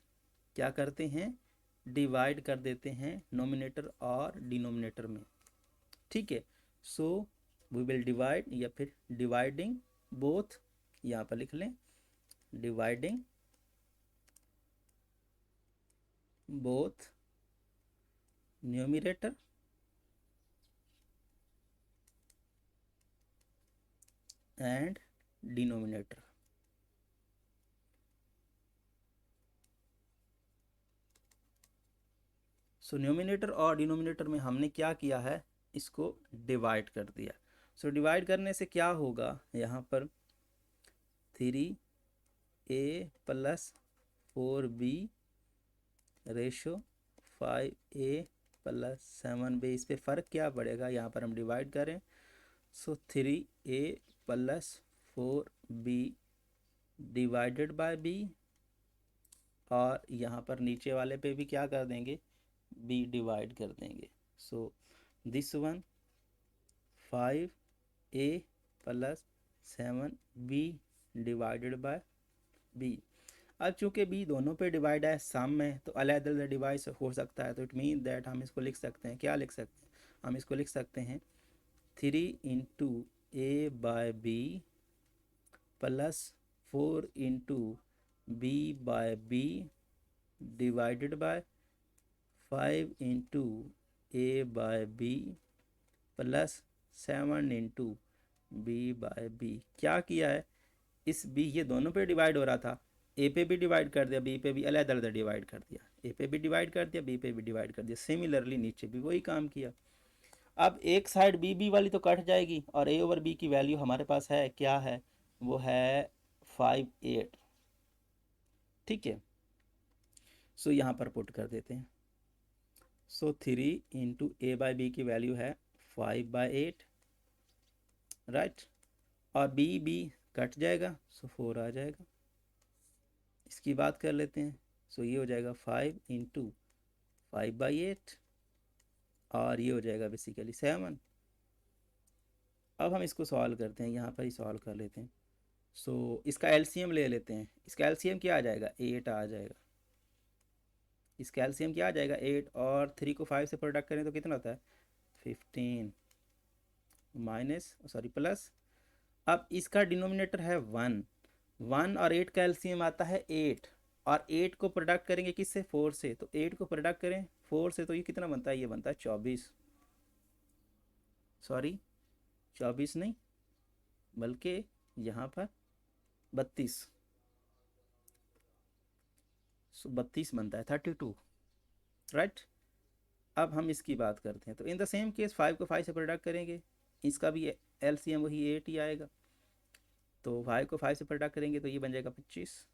क्या करते हैं, डिवाइड कर देते हैं नोमिनेटर और डिनोमिनेटर में, ठीक है। सो वी विल डिवाइड, या फिर डिवाइडिंग बोथ, यहाँ पर लिख लें dividing both numerator and denominator. So numerator और डिनोमिनेटर में हमने क्या किया है, इसको डिवाइड कर दिया। सो डिवाइड करने से क्या होगा, यहाँ पर 3a plus 4b ratio 5a plus 7b, इस पे फ़र्क क्या पड़ेगा, यहाँ पर हम डिवाइड करें, सो 3a plus 4b divided by b, और यहाँ पर नीचे वाले पे भी क्या कर देंगे, b डिवाइड कर देंगे। So this one 5a plus 7b divided by b। अब चूंकि b दोनों पे डिवाइड है सम में, तो अलग अलग डिवाइड हो सकता है, तो इट मीन दैट हम इसको लिख सकते हैं, क्या लिख सकते हैं, हम इसको लिख सकते हैं 3 into a/b plus 4 into b/b divided by 5 into a/b plus 7 into b/b। क्या किया है, इस b ये दोनों पे डिवाइड हो रहा था, a पे भी डिवाइड कर दिया, b पे भी अलग अलग डिवाइड कर दिया, a पे भी डिवाइड कर दिया, b पे भी डिवाइड कर दिया, सिमिलरली नीचे भी वही काम किया। अब एक साइड b वाली तो कट जाएगी, और a/b की वैल्यू हमारे पास है, क्या है, वो है 5/8, ठीक है। सो यहाँ पर पुट कर देते हैं। सो 3 इंटू a/b की वैल्यू है 5/8, राइट, और b कट जाएगा, सो 4 आ जाएगा। इसकी बात कर लेते हैं। सो ये हो जाएगा 5 × 5/8 और ये हो जाएगा बेसिकली 7। अब हम इसको सॉल्व करते हैं, यहाँ पर ही सॉल्व कर लेते हैं। सो इसका एलसीएम ले लेते हैं। इसका एलसीएम क्या आ जाएगा, 8 आ जाएगा। इसका एलसीएम क्या आ जाएगा, 8, और 3 को 5 से प्रोडक्ट करें तो कितना होता है, 15 माइनस सॉरी प्लस। अब इसका डिनोमिनेटर है 1, 1 और 8 का एलसीएम आता है 8, और 8 को प्रोडक्ट करेंगे किससे, 4 से, तो 8 को प्रोडक्ट करें 4 से तो ये कितना बनता है, ये बनता है 24, सॉरी 24 नहीं बल्कि यहाँ पर 32, 32 बनता है, 32, राइट। अब हम इसकी बात करते हैं, तो इन द सेम केस 5 को 5 से प्रोडक्ट करेंगे, इसका भी एलसीएम वही 8 ही आएगा। तो 5 को 5 से प्रोडक्ट करेंगे तो ये बन जाएगा 25,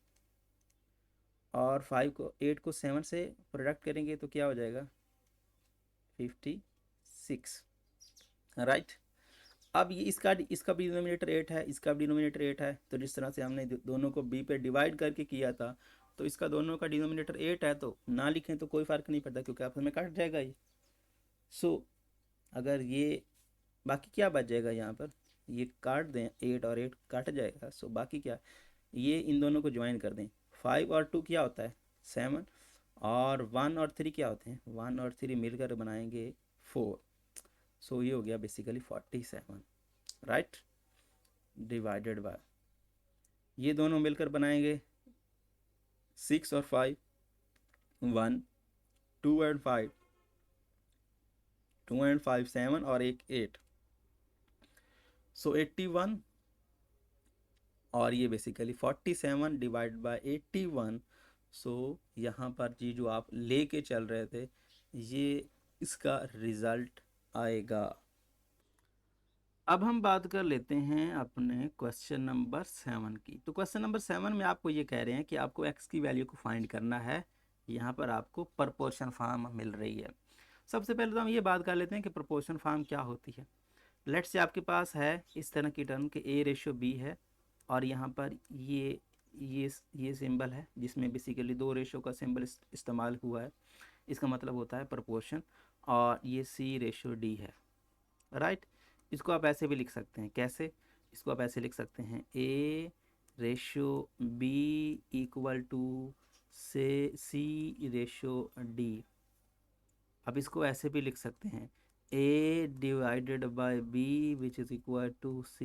और 8 को 7 से प्रोडक्ट करेंगे तो क्या हो जाएगा, 56, राइट। अब ये इसका भी डिनोमिनेटर 8 है, इसका भी डिनोमिनेटर 8 है, तो जिस तरह से हमने दोनों को b पे डिवाइड करके किया था, तो इसका दोनों का डिनोमिनेटर 8 है, तो ना लिखें तो कोई फ़र्क नहीं पड़ता क्योंकि आपस में कट जाएगा ये। सो अगर ये बाकी क्या बच जाएगा, यहाँ पर ये काट दें, 8 और 8 काट जाएगा। सो बाकी क्या, ये इन दोनों को ज्वाइन कर दें। 5 और 2 क्या होता है, 7, और 1 और 3 क्या होते हैं, 1 और 3 मिलकर बनाएंगे 4। सो ये हो गया बेसिकली 47, राइट, डिवाइडेड बाय, ये दोनों मिलकर बनाएंगे 6 और 5, 1, 2 एंड 5, 2 एंड 5 7 और एक 8, सो 81, और ये बेसिकली 47 डिवाइड बाय 81। सो यहाँ पर जी जो आप लेके चल रहे थे, ये इसका रिज़ल्ट आएगा। अब हम बात कर लेते हैं अपने क्वेश्चन नंबर 7 की। तो क्वेश्चन नंबर 7 में आपको ये कह रहे हैं कि आपको x की वैल्यू को फाइंड करना है। यहाँ पर आपको प्रपोर्शन फॉर्म मिल रही है। सबसे पहले तो हम ये बात कर लेते हैं कि प्रपोर्शन फॉर्म क्या होती है। लेट्स से आपके पास है इस तरह की टर्म के A/B है, और यहाँ पर ये सिंबल है जिसमें बेसिकली 2 रेशो का सिंबल इस्तेमाल हुआ है। इसका मतलब होता है प्रपोर्शन, और ये C/D है, राइट। इसको आप ऐसे भी लिख सकते हैं, कैसे, इसको आप ऐसे लिख सकते हैं, A/B इक्वल टू से C/D। अब इसको ऐसे भी लिख सकते हैं, A divided by B which is equal to C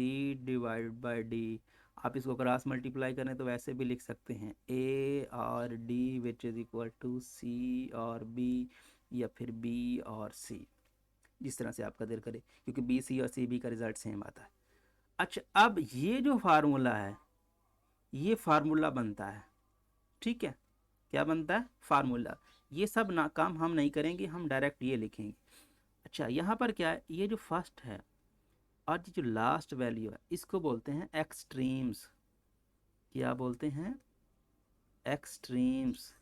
divided by D। आप इसको क्रॉस मल्टीप्लाई करें तो वैसे भी लिख सकते हैं, A और D which is equal to C और B, या फिर B और C, जिस तरह से आपका दिल करे, क्योंकि बी सी और सी बी का रिजल्ट सेम आता है। अच्छा, अब ये जो फार्मूला है, ये फार्मूला बनता है, ठीक है, क्या बनता है, फार्मूला। ये सब ना काम हम नहीं करेंगे, हम डायरेक्ट ये लिखेंगे। अच्छा, यहाँ पर क्या है, ये जो फर्स्ट है और जो लास्ट वैल्यू है, इसको बोलते हैं एक्सट्रीम्स। क्या बोलते हैं, एक्सट्रीम्स।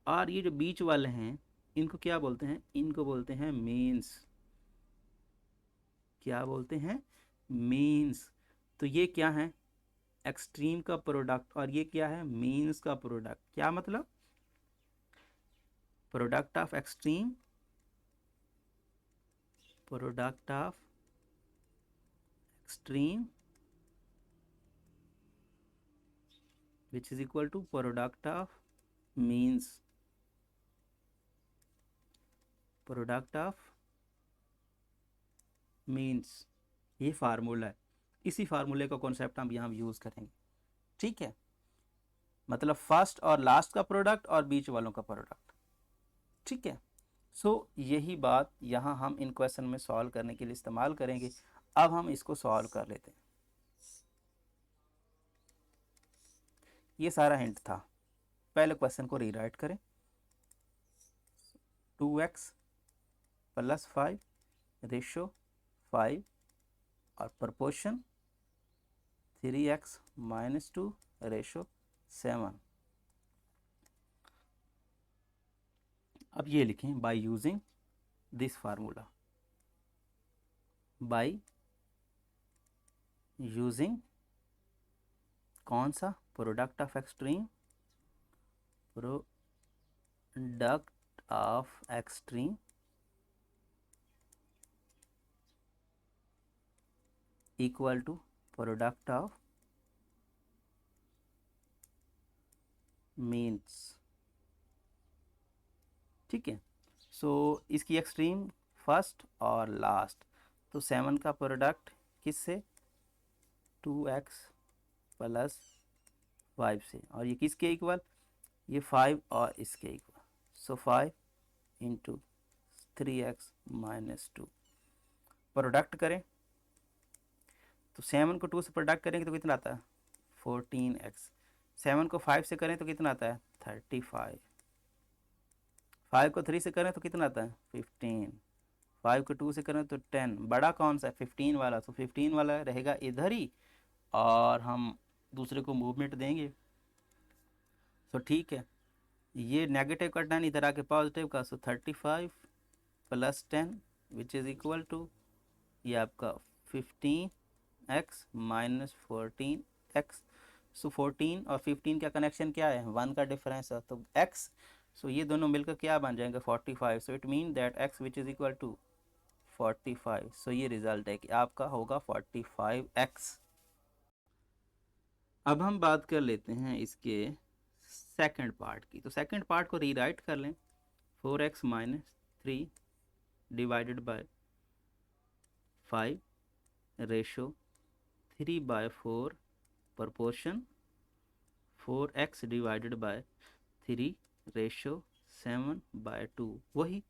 और ये जो बीच वाले हैं, इनको क्या बोलते हैं, इनको बोलते हैं मीन्स। क्या बोलते हैं, मीन्स। तो ये क्या है, एक्सट्रीम का प्रोडक्ट, और ये क्या है, मीन्स का प्रोडक्ट। क्या मतलब, product of extreme, product of extreme which is equal to product of means, product of means. ये फार्मूला है, इसी फार्मूले का कॉन्सेप्ट हम यहाँ यूज़ करेंगे, ठीक है। मतलब फर्स्ट और लास्ट का प्रोडक्ट और बीच वालों का प्रोडक्ट, ठीक है। सो यही बात यहाँ हम इन क्वेश्चन में सॉल्व करने के लिए इस्तेमाल करेंगे। अब हम इसको सॉल्व कर लेते हैं। ये सारा हिंट था। पहले क्वेश्चन को रीराइट करें, 2x + 5 रेशो 5 और प्रपोर्शन 3x - 2 रेशो 7। अब ये लिखें, by using this formula, by using कौन सा, product of extreme product of extreme equal to product of means. ठीक है, सो इसकी एक्सट्रीम फर्स्ट और लास्ट, तो 7 का प्रोडक्ट किससे, 2x प्लस 5 से, और ये किसके इक्वल, ये 5 और इसके इक्वल, सो 5 इंटू 3x माइनस 2। प्रोडक्ट करें तो 7 को 2 से प्रोडक्ट करेंगे तो कितना आता है 14x, 7 को 5 से करें तो कितना आता है 35, 5 को 3 से करें तो कितना आता है 15, 5 को 2 से करें तो 10, बड़ा कौन सा है 15 वाला, तो 15 वाला रहेगा इधर ही और हम दूसरे को मूवमेंट देंगे। तो ठीक है, ये नेगेटिव कटना है इधर आके पॉजिटिव का, so 35 plus 10 which is equal to ये आपका 15x माइनस 14x। सो 14 और 15 का कनेक्शन क्या है, 1 का डिफरेंस है, तो x, सो ये दोनों मिलकर क्या बन जाएंगे 45, so it mean that x which is equal to 45। So ये रिजल्ट है कि आपका होगा 45x। अब हम बात कर लेते हैं इसके सेकंड पार्ट की, तो सेकंड पार्ट को रीराइट कर लें, 4x minus 3 divided by 5 ratio 3/4 proportion 4x divided by 3 ratio 7/2, वही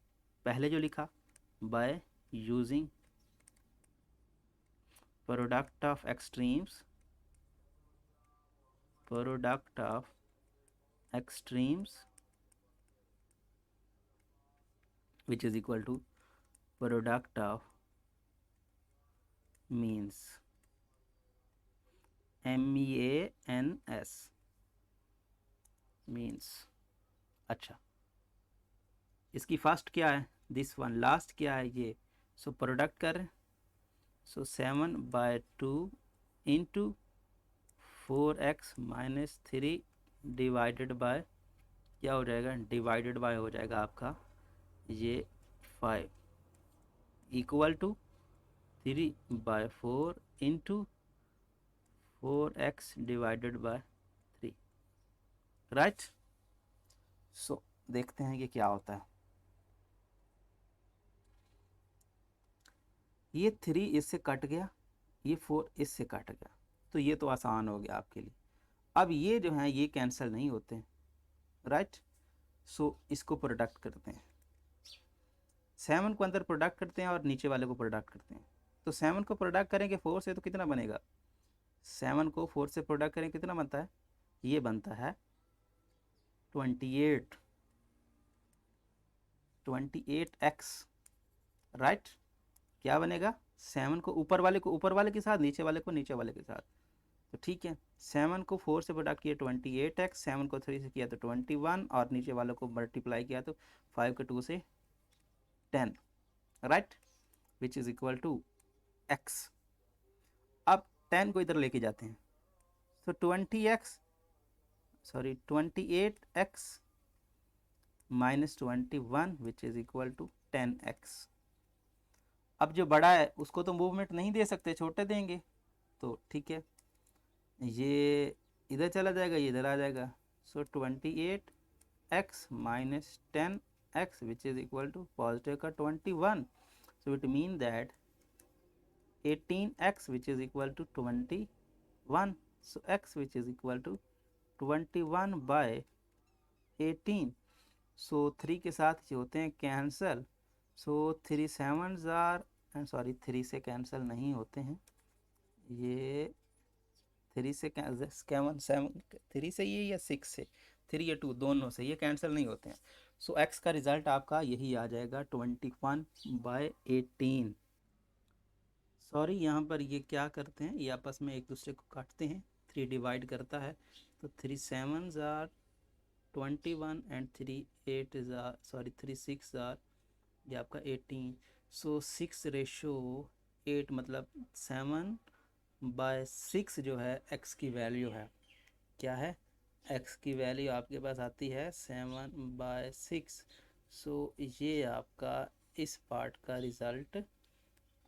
पहले जो लिखा, by using product of extremes, product of extremes which is equal to product of means, MEANS means। अच्छा, इसकी फर्स्ट क्या है, दिस वन, लास्ट क्या है ये, सो प्रोडक्ट कर, सो 7/2 into 4x minus 3 divided by क्या हो जाएगा, डिवाइडेड बाय हो जाएगा आपका ये 5 equal to 3/4 into 4x divided by 3, right. So देखते हैं कि क्या होता है, ये 3 इससे कट गया, ये 4 इससे कट गया, तो ये तो आसान हो गया आपके लिए। अब ये जो है ये कैंसिल नहीं होते हैं, राइट। सो इसको प्रोडक्ट करते हैं, 7 को अंदर प्रोडक्ट करते हैं और नीचे वाले को प्रोडक्ट करते हैं, तो 7 को प्रोडक्ट करेंगे 4 से तो कितना बनेगा, 7 को 4 से प्रोडक्ट करें कितना बनता है, ये बनता है 28, 28x, राइट। क्या बनेगा, 7 को ऊपर वाले के साथ, नीचे वाले को नीचे वाले के साथ, तो ठीक है, 7 को 4 से प्रोडक्ट किया 28x, 7 को 3 से किया तो 21 और नीचे वालों को मल्टीप्लाई किया तो 5 को 2 से 10, right, which is equal to x। अब 10 को इधर लेके जाते हैं, तो 28x minus 21 which is equal to 10x। अब जो बड़ा है उसको तो मूवमेंट नहीं दे सकते, छोटे देंगे, तो ठीक है, ये इधर चला जाएगा, ये इधर आ जाएगा, so 28x minus 10x which is equal to positive का 21, so it mean that 18x which is equal to 21, so x which is equal to 21 by 18, so 3 के साथ ये होते हैं cancel, so 3 7s are, sorry 3 से कैंसल नहीं होते हैं, ये 3 से कैवन 7 3 से ये या 6 से, 3 या 2 दोनों से ये कैंसिल नहीं होते हैं, सो x का रिजल्ट आपका यही आ जाएगा 21/18। सॉरी यहाँ पर ये क्या करते हैं, ये आपस में एक दूसरे को काटते हैं, 3 डिवाइड करता है, तो 3 7s are 21 and 3 8 are, sorry 3 6 are, ये आपका 18, सो 6/8 मतलब 7/6 जो है x की वैल्यू है, क्या है एक्स की वैल्यू आपके पास आती है 7/6। सो ये आपका इस पार्ट का रिज़ल्ट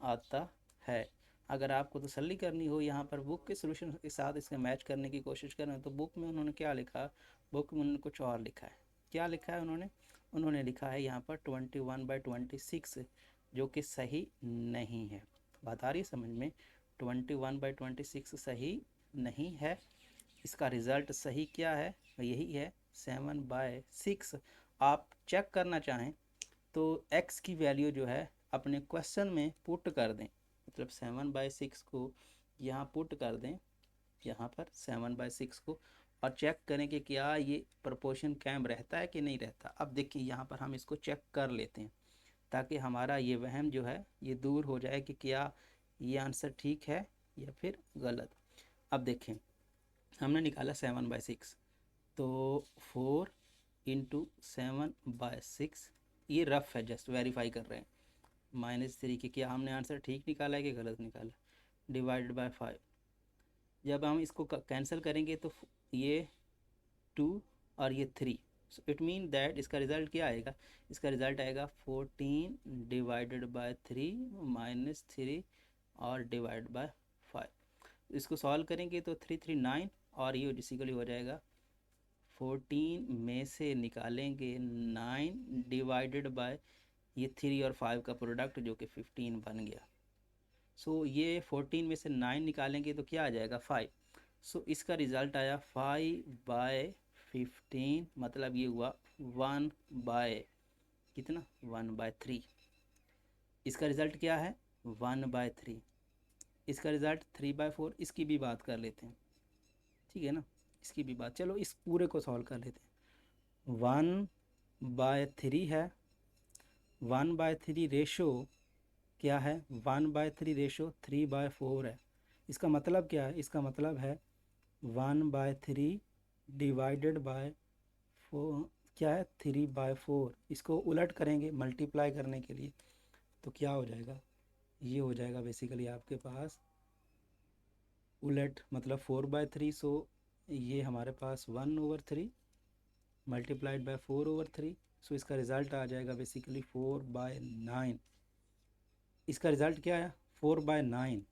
आता है। अगर आपको तसल्ली करनी हो यहाँ पर बुक के सोल्यूशन के साथ इसका मैच करने की कोशिश करें तो बुक में उन्होंने क्या लिखा, बुक में उन्होंने कुछ और लिखा है। क्या लिखा है उन्होंने लिखा है यहाँ पर 21/26, जो कि सही नहीं है। बात आ रही है समझ में? 21/26 सही नहीं है। इसका रिज़ल्ट सही क्या है? यही है 7/6। आप चेक करना चाहें तो x की वैल्यू जो है अपने क्वेश्चन में पुट कर दें, मतलब 7/6 को यहाँ पुट कर दें, यहाँ पर 7/6 को, और चेक करें कि क्या ये प्रोपोर्शन कायम रहता है कि नहीं रहता। अब देखिए यहाँ पर हम इसको चेक कर लेते हैं ताकि हमारा ये वहम जो है ये दूर हो जाए कि क्या ये आंसर ठीक है या फिर गलत। अब देखें, हमने निकाला 7/6, तो 4 × 7/6, ये रफ है, जस्ट वेरीफाई कर रहे हैं, -3 के क्या हमने आंसर ठीक निकाला है कि गलत निकाला, /5। जब हम इसको कैंसिल करेंगे तो ये 2 और ये 3, सो इट मीन दैट इसका रिज़ल्ट क्या आएगा, इसका रिज़ल्ट आएगा 14/3 -3 और /5। इसको सॉल्व करेंगे तो 339 और ये बेसिकली हो जाएगा 14 में से निकालेंगे 9 डिवाइडेड बाय ये 3 और 5 का प्रोडक्ट जो कि 15 बन गया। सो ये 14 में से 9 निकालेंगे तो क्या आ जाएगा 5। सो इसका रिज़ल्ट आया 5/15, मतलब ये हुआ 1 बाय कितना, 1/3। इसका रिज़ल्ट क्या है 1/3। इसका रिज़ल्ट 3/4। इसकी भी बात कर लेते हैं, ठीक है ना, इसकी भी बात, चलो इस पूरे को सॉल्व कर लेते हैं। 1/3 है, 1/3 रेशो क्या है, 1/3 रेशो 3/4 है। इसका मतलब क्या है, इसका मतलब है 1/3 डिवाइडेड बाय 4, क्या है 3/4। इसको उलट करेंगे मल्टीप्लाई करने के लिए तो क्या हो जाएगा, ये हो जाएगा बेसिकली आपके पास उलट, मतलब 4/3। सो ये हमारे पास 1/3 मल्टीप्लाइड बाय 4/3। सो इसका रिज़ल्ट आ जाएगा बेसिकली 4/9। इसका रिज़ल्ट क्या है 4/9।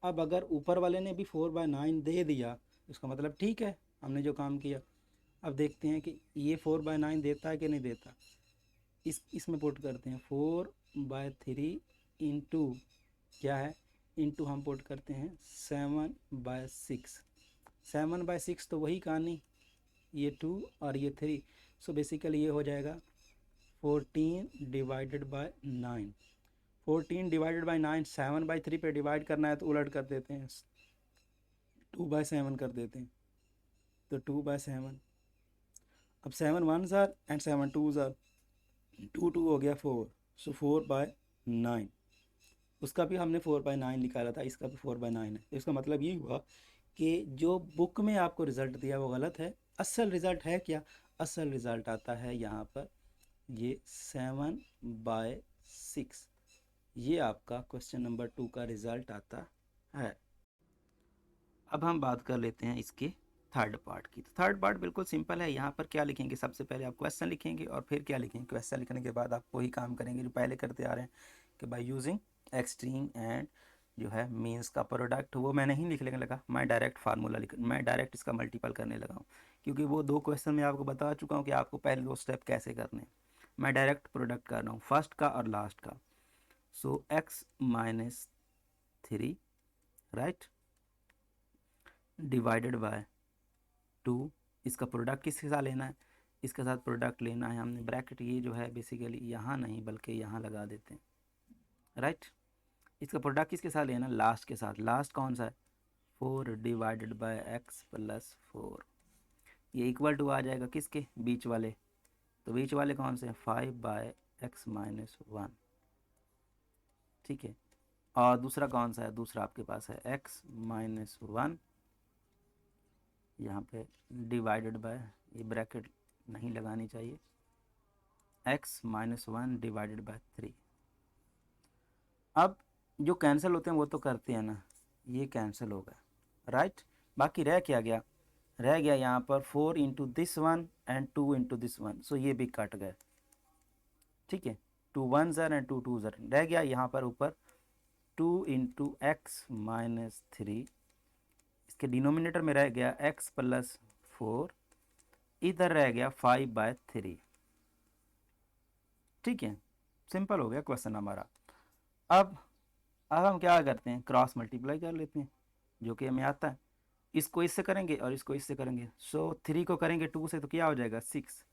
अब अगर ऊपर वाले ने भी 4/9 दे दिया उसका मतलब ठीक है, हमने जो काम किया। अब देखते हैं कि ये 4/9 देता है कि नहीं देता। इसमें पुट करते हैं 4/3 इंटू क्या है, इंटू हम पुट करते हैं 7/6। 7/6 तो वही कहानी, ये 2 और ये 3। सो बेसिकली ये हो जाएगा 14/9। 14/9 7/3 पे डिवाइड करना है तो उलट कर देते हैं, 2/7 कर देते हैं, तो 2/7। अब 7 1 ज़ार एंड 7 2 ज़ार, 2 हो गया 4, सो 4/9। उसका भी हमने 4/9 निकाला था, इसका भी 4/9 है। इसका मतलब ये हुआ कि जो बुक में आपको रिज़ल्ट दिया वो गलत है। असल रिज़ल्ट है क्या, असल रिज़ल्ट आता है यहाँ पर ये 7/6। ये आपका क्वेश्चन नंबर 2 का रिज़ल्ट आता है। अब हम बात कर लेते हैं इसके थर्ड पार्ट की। तो थर्ड पार्ट बिल्कुल सिंपल है। यहाँ पर क्या लिखेंगे, सबसे पहले आप क्वेश्चन लिखेंगे और फिर क्या लिखेंगे, क्वेश्चन लिखने के बाद आप वही काम करेंगे जो पहले करते आ रहे हैं कि बाय यूजिंग एक्सट्रीम एंड जो है मीन्स का प्रोडक्ट, वो मैं नहीं लिखने लगा, मैं डायरेक्ट फार्मूला मैं डायरेक्ट इसका मल्टीपल करने लगा हूँ, क्योंकि वो 2 क्वेश्चन में आपको बता चुका हूँ कि आपको पहले 2 स्टेप कैसे करने। मैं डायरेक्ट प्रोडक्ट कर रहा हूँ फर्स्ट का और लास्ट का। सो x-3 राइट डिवाइडेड बाय 2, इसका प्रोडक्ट किसके साथ लेना है, इसके साथ प्रोडक्ट लेना है हमने। ब्रैकेट ये जो है बेसिकली यहाँ नहीं बल्कि यहाँ लगा देते हैं, राइट। इसका प्रोडक्ट किसके साथ लेना, लास्ट के साथ। लास्ट कौन सा है 4/x+4। ये इक्वल टू आ जाएगा किसके, बीच वाले। तो बीच वाले कौन से हैं 5/x-1, ठीक है। और दूसरा कौन सा है, दूसरा आपके पास है x-1, यहाँ पे डिवाइडेड बाय, ये ब्रैकेट नहीं लगानी चाहिए, x-1 डिवाइडेड बाय 3। अब जो कैंसिल होते हैं वो तो करते हैं ना, ये कैंसिल होगा, राइट। बाकी रह क्या गया रह गया यहाँ पर 4 into this one and 2 into this one, so ये भी कट गए, ठीक है। 2 वन ज़र एंड 2 टू ज़र, रह गया यहाँ पर ऊपर 2 इंटू एक्स माइनस 3, इसके डिनोमिनेटर में रह गया x प्लस 4, इधर रह गया 5/3, ठीक है। सिंपल हो गया क्वेश्चन हमारा। अब अब हम क्या करते हैं, क्रॉस मल्टीप्लाई कर लेते हैं, जो कि हमें आता है। इसको इससे करेंगे और इसको इससे करेंगे, सो 3 को करेंगे 2 से तो क्या हो जाएगा 6,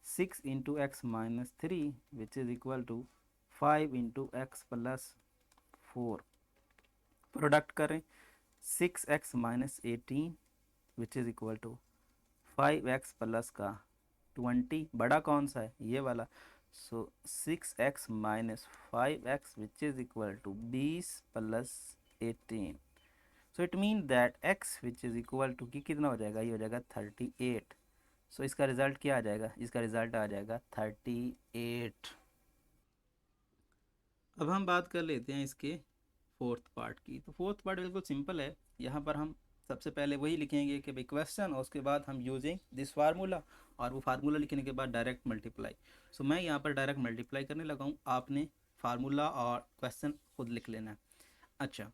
6 into x minus 3 which is equal to 5 into x plus 4। Product करें 6x minus 18 which is equal to 5x plus का 20, बड़ा कौन सा है, ये वाला। So 6x minus 5x which is equal to 20 plus 18। So it mean that x which is equal to की कितना हो जाएगा, ये हो जाएगा 38। सो इसका रिज़ल्ट क्या आ जाएगा, इसका रिज़ल्ट आ जाएगा 38। अब हम बात कर लेते हैं इसके फोर्थ पार्ट की। तो फोर्थ पार्ट बिल्कुल सिंपल है। यहाँ पर हम सबसे पहले वही लिखेंगे कि भाई क्वेश्चन, और उसके बाद हम यूजिंग दिस फार्मूला, और वो फार्मूला लिखने के बाद डायरेक्ट मल्टीप्लाई। सो मैं यहाँ पर डायरेक्ट मल्टीप्लाई करने लगा हूँ, आपने फार्मूला और क्वेश्चन खुद लिख लेना है। अच्छा,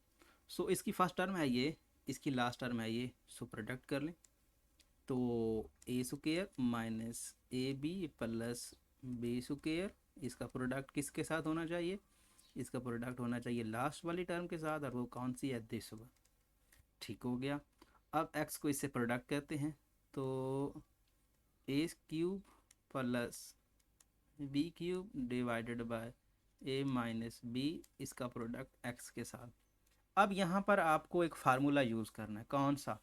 सो इसकी फर्स्ट टर्म है ये, इसकी लास्ट टर्म है ये, सो प्रोडक्ट कर लें। तो a square minus a b plus b square, इसका प्रोडक्ट किसके साथ होना चाहिए, इसका प्रोडक्ट होना चाहिए लास्ट वाली टर्म के साथ, और वो कौन सी है, दिस वन। ठीक हो गया। अब x को इससे प्रोडक्ट कहते हैं, तो a cube plus b cube divided by a minus b, इसका प्रोडक्ट x के साथ। अब यहाँ पर आपको एक फार्मूला यूज़ करना है, कौन सा,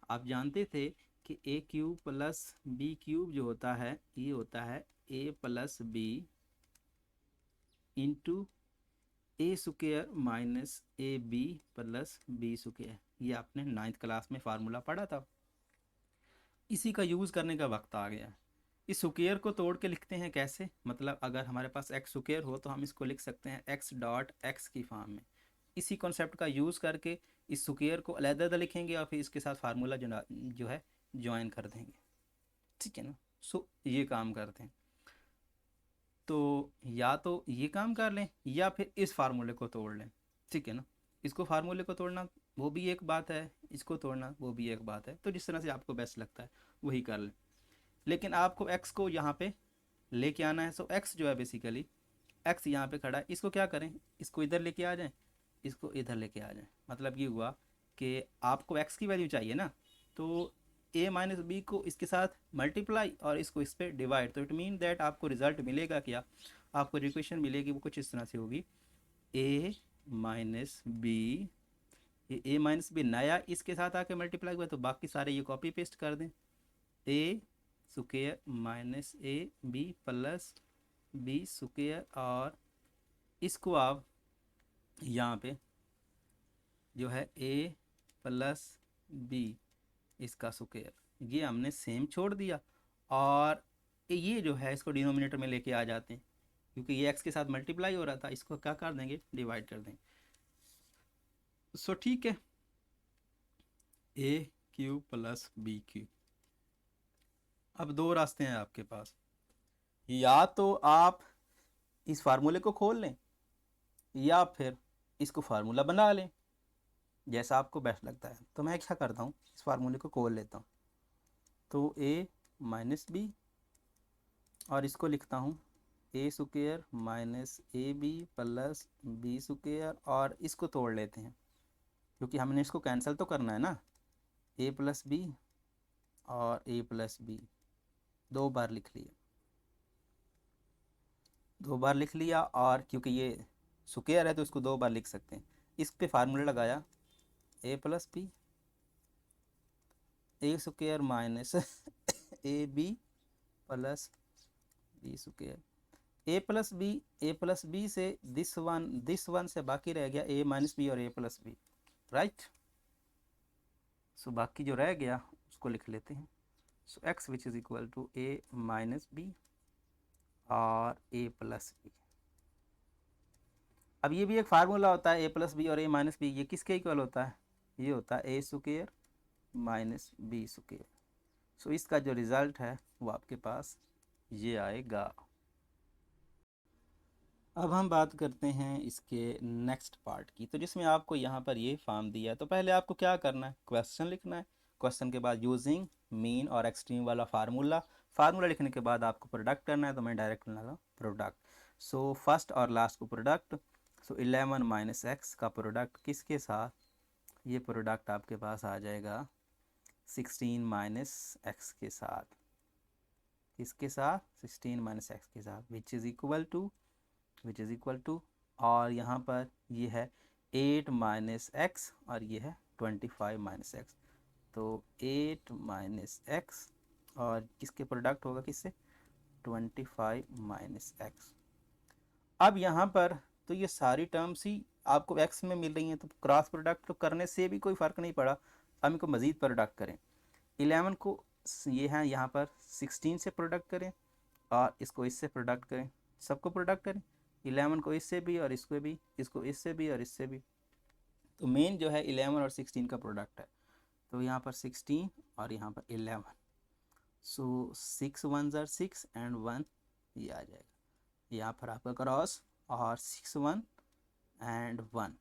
आप जानते थे कि a cube plus b cube जो होता है, ये होता है a plus b into a square minus a b plus b square. ये आपने 9th क्लास में फार्मूला पढ़ा था। इसी का यूज़ करने का वक्त आ गया। इस स्क्वायर को तोड़ के लिखते हैं कैसे, मतलब अगर हमारे पास एक्स स्क्वायर हो तो हम इसको लिख सकते हैं एक्स डॉट एक्स की फॉर्म में। इसी कॉन्सेप्ट का यूज़ करके इस स्क्वायर को अलग-अलग लिखेंगे और फिर इसके साथ फार्मूला जो है ज्वाइन कर देंगे, ठीक है ना। सो ये काम करते हैं, तो या तो ये काम कर लें या फिर इस फार्मूले को तोड़ लें, ठीक है ना। इसको फार्मूले को तोड़ना वो भी एक बात है, इसको तोड़ना वो भी एक बात है, तो जिस तरह से आपको बेस्ट लगता है वही कर लें। लेकिन आपको x को यहाँ पे लेके आना है। सो x जो है बेसिकली x यहाँ पे खड़ा है, इसको क्या करें, इसको इधर लेके आ जाएं, इसको इधर लेके आ जाएं। मतलब ये हुआ कि आपको x की वैल्यू चाहिए ना, तो a माइनस बी को इसके साथ मल्टीप्लाई और इसको इस पर डिवाइड, तो इट मीन दैट आपको रिजल्ट मिलेगा क्या, आपको इक्वेशन मिलेगी वो कुछ इस तरह से होगी, a माइनस बी, ये a माइनस बी नया इसके साथ आके मल्टीप्लाई हुआ, तो बाकी सारे ये कॉपी पेस्ट कर दें, a square minus a b plus b square, और इसको आप यहाँ पे जो है ए प्लस बी इसका स्क्वायर, ये हमने सेम छोड़ दिया, और ये जो है इसको डिनोमिनेटर में लेके आ जाते हैं, क्योंकि ये x के साथ मल्टीप्लाई हो रहा था, इसको क्या कर देंगे, डिवाइड कर देंगे। सो ठीक है, ए क्यूब प्लस बी क्यूब। अब दो रास्ते हैं आपके पास, या तो आप इस फार्मूले को खोल लें या फिर इसको फार्मूला बना लें, जैसा आपको बेस्ट लगता है। तो मैं क्या करता हूँ, इस फार्मूले को खोल लेता हूँ, तो a माइनस बी, और इसको लिखता हूँ a square minus a b plus b square, और इसको तोड़ लेते हैं क्योंकि हमने इसको कैंसिल तो करना है ना, a प्लस बी और a प्लस बी दो बार लिख लिया, दो बार लिख लिया, और क्योंकि ये स्क्वायर है तो इसको दो बार लिख सकते हैं। इस पे फार्मूला लगाया, a plus b a square minus a b plus b square, a plus b से दिस वन से बाकी रह गया ए माइनस बी और a plus b, right. So बाकी जो रह गया उसको लिख लेते हैं। So x which is equal to a minus b और ए प्लस बी। अब ये भी एक फार्मूला होता है, ए प्लस बी और ए माइनस बी, ये किसके इक्वल होता है, ये होता है ए स्क्वायर माइनस बी स्क्वायर। सो इसका जो रिज़ल्ट है वो आपके पास ये आएगा। अब हम बात करते हैं इसके नेक्स्ट पार्ट की, तो जिसमें आपको यहाँ पर ये फॉर्म दिया है। तो पहले आपको क्या करना है, क्वेश्चन लिखना है। क्वेश्चन के बाद यूजिंग मीन और एक्सट्रीम वाला फार्मूला लिखने के बाद आपको प्रोडक्ट करना है। तो मैं डायरेक्ट लगा प्रोडक्ट। सो फर्स्ट और लास्ट को प्रोडक्ट। सो 11 माइनस एक्स का प्रोडक्ट किसके साथ, ये प्रोडक्ट आपके पास आ जाएगा 16 माइनस एक्स के साथ। किसके साथ, 16 माइनस एक्स के साथ, विच इज़ इक्वल टू और यहाँ पर ये है 8 माइनस एक्स और ये है 25 माइनस एक्स। तो 8 माइनस एक्स और किसके प्रोडक्ट होगा, किससे, 25 माइनस एक्स। अब यहाँ पर तो ये सारी टर्म्स ही आपको एक्स में मिल रही हैं, तो क्रॉस प्रोडक्ट तो करने से भी कोई फ़र्क नहीं पड़ा। अब इनको मज़ीद प्रोडक्ट करें। 11 को ये है यहाँ पर 16 से प्रोडक्ट करें और इसको इससे प्रोडक्ट करें, सबको प्रोडक्ट करें। 11 को इससे भी और इसको भी, इसको इससे भी और इससे भी। तो मेन जो है 11 और 16 का प्रोडक्ट है। तो यहाँ पर 16 और यहाँ पर 11। सो 6 1 ज़र 6 एंड 1 ये आ जाएगा। यहाँ पर आपका क्रॉस और 6 1 एंड 1।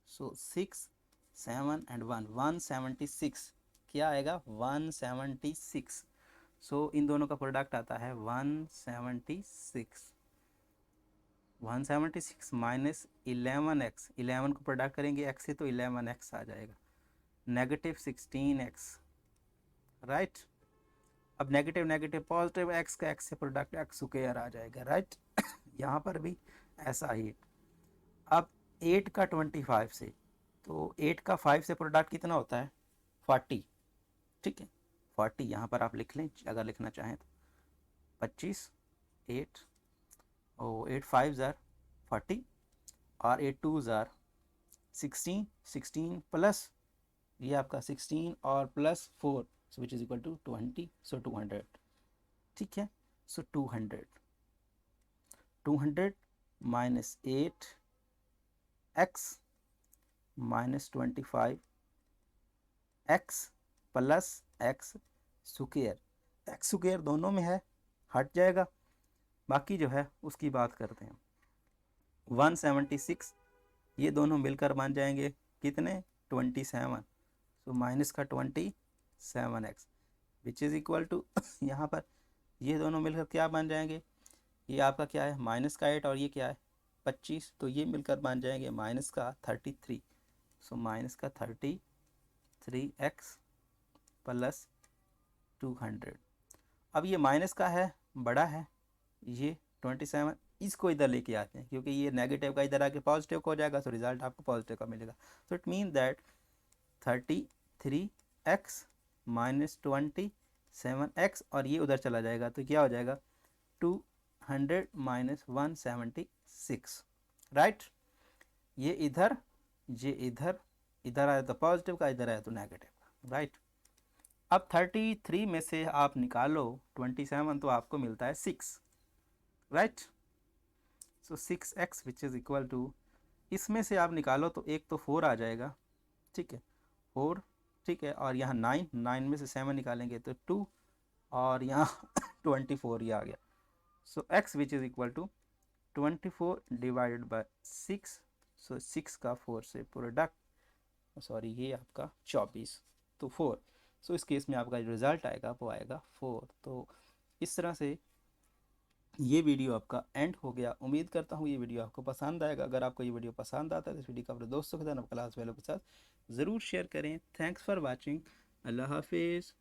So 6 7 and 1 176। क्या आएगा, 176। सो इन दोनों का प्रोडक्ट आता है 176। 176 माइनस 11x, 11 को प्रोडक्ट करेंगे x से तो 11x आ जाएगा, नेगेटिव 16x, राइट। अब नेगेटिव नेगेटिव पॉजिटिव, x का x से प्रोडक्ट x स्क्वायर आ जाएगा, राइट। यहाँ पर भी ऐसा ही। अब 8 का 25 से, तो 8 का 5 से प्रोडक्ट कितना होता है, 40, ठीक है। 40 यहाँ पर आप लिख लें अगर लिखना चाहें तो। 25 8 और 8 5 ज़ार 40 और 8 2 ज़ार 16, 16 प्लस ये आपका 16 और plus 4 so which is equal to 20, so 200, ठीक है। So 200 minus 8 x minus 25 x plus x square, x square दोनों में है, हट जाएगा। बाकी जो है उसकी बात करते हैं। 176 ये दोनों मिलकर बन जाएंगे कितने, 27। सो माइनस का 27x which is equal to यहाँ पर ये दोनों मिलकर क्या बन जाएंगे, ये आपका क्या है माइनस का 8 और ये क्या है 25, तो ये मिलकर बन जाएंगे माइनस का 33। सो माइनस का 33x प्लस 200। अब ये माइनस का है, बड़ा है ये 27, इसको इधर लेके आते हैं क्योंकि ये नेगेटिव का इधर आके पॉजिटिव को हो जाएगा, तो रिजल्ट आपको पॉजिटिव का मिलेगा। सो it mean that 33x minus 27x और ये उधर चला जाएगा तो क्या हो जाएगा 200 माइनस 176, राइट। ये इधर इधर आया तो पॉजिटिव का, इधर आया तो नेगेटिव का, राइट। अब 33 में से आप निकालो 27 तो आपको मिलता है 6, right. So 6x which is equal to, इसमें से आप निकालो तो एक तो 4 आ जाएगा, ठीक है 4, ठीक है। और यहाँ 9 में से 7 निकालेंगे तो 2 और यहाँ 24 ये आ गया। So x which is equal to 24 divided by 6। So 6 का 4 से प्रोडक्ट, सॉरी ये आपका 24 तो 4। सो इस केस में आपका जो रिज़ल्ट आएगा वो आएगा 4। तो इस तरह से ये वीडियो आपका एंड हो गया। उम्मीद करता हूँ ये वीडियो आपको पसंद आएगा। अगर आपको ये वीडियो पसंद आता है तो इस वीडियो को अपने दोस्तों के साथ, क्लास वालों के साथ ज़रूर शेयर करें। Thanks for watching. अल्लाह हाफिज़।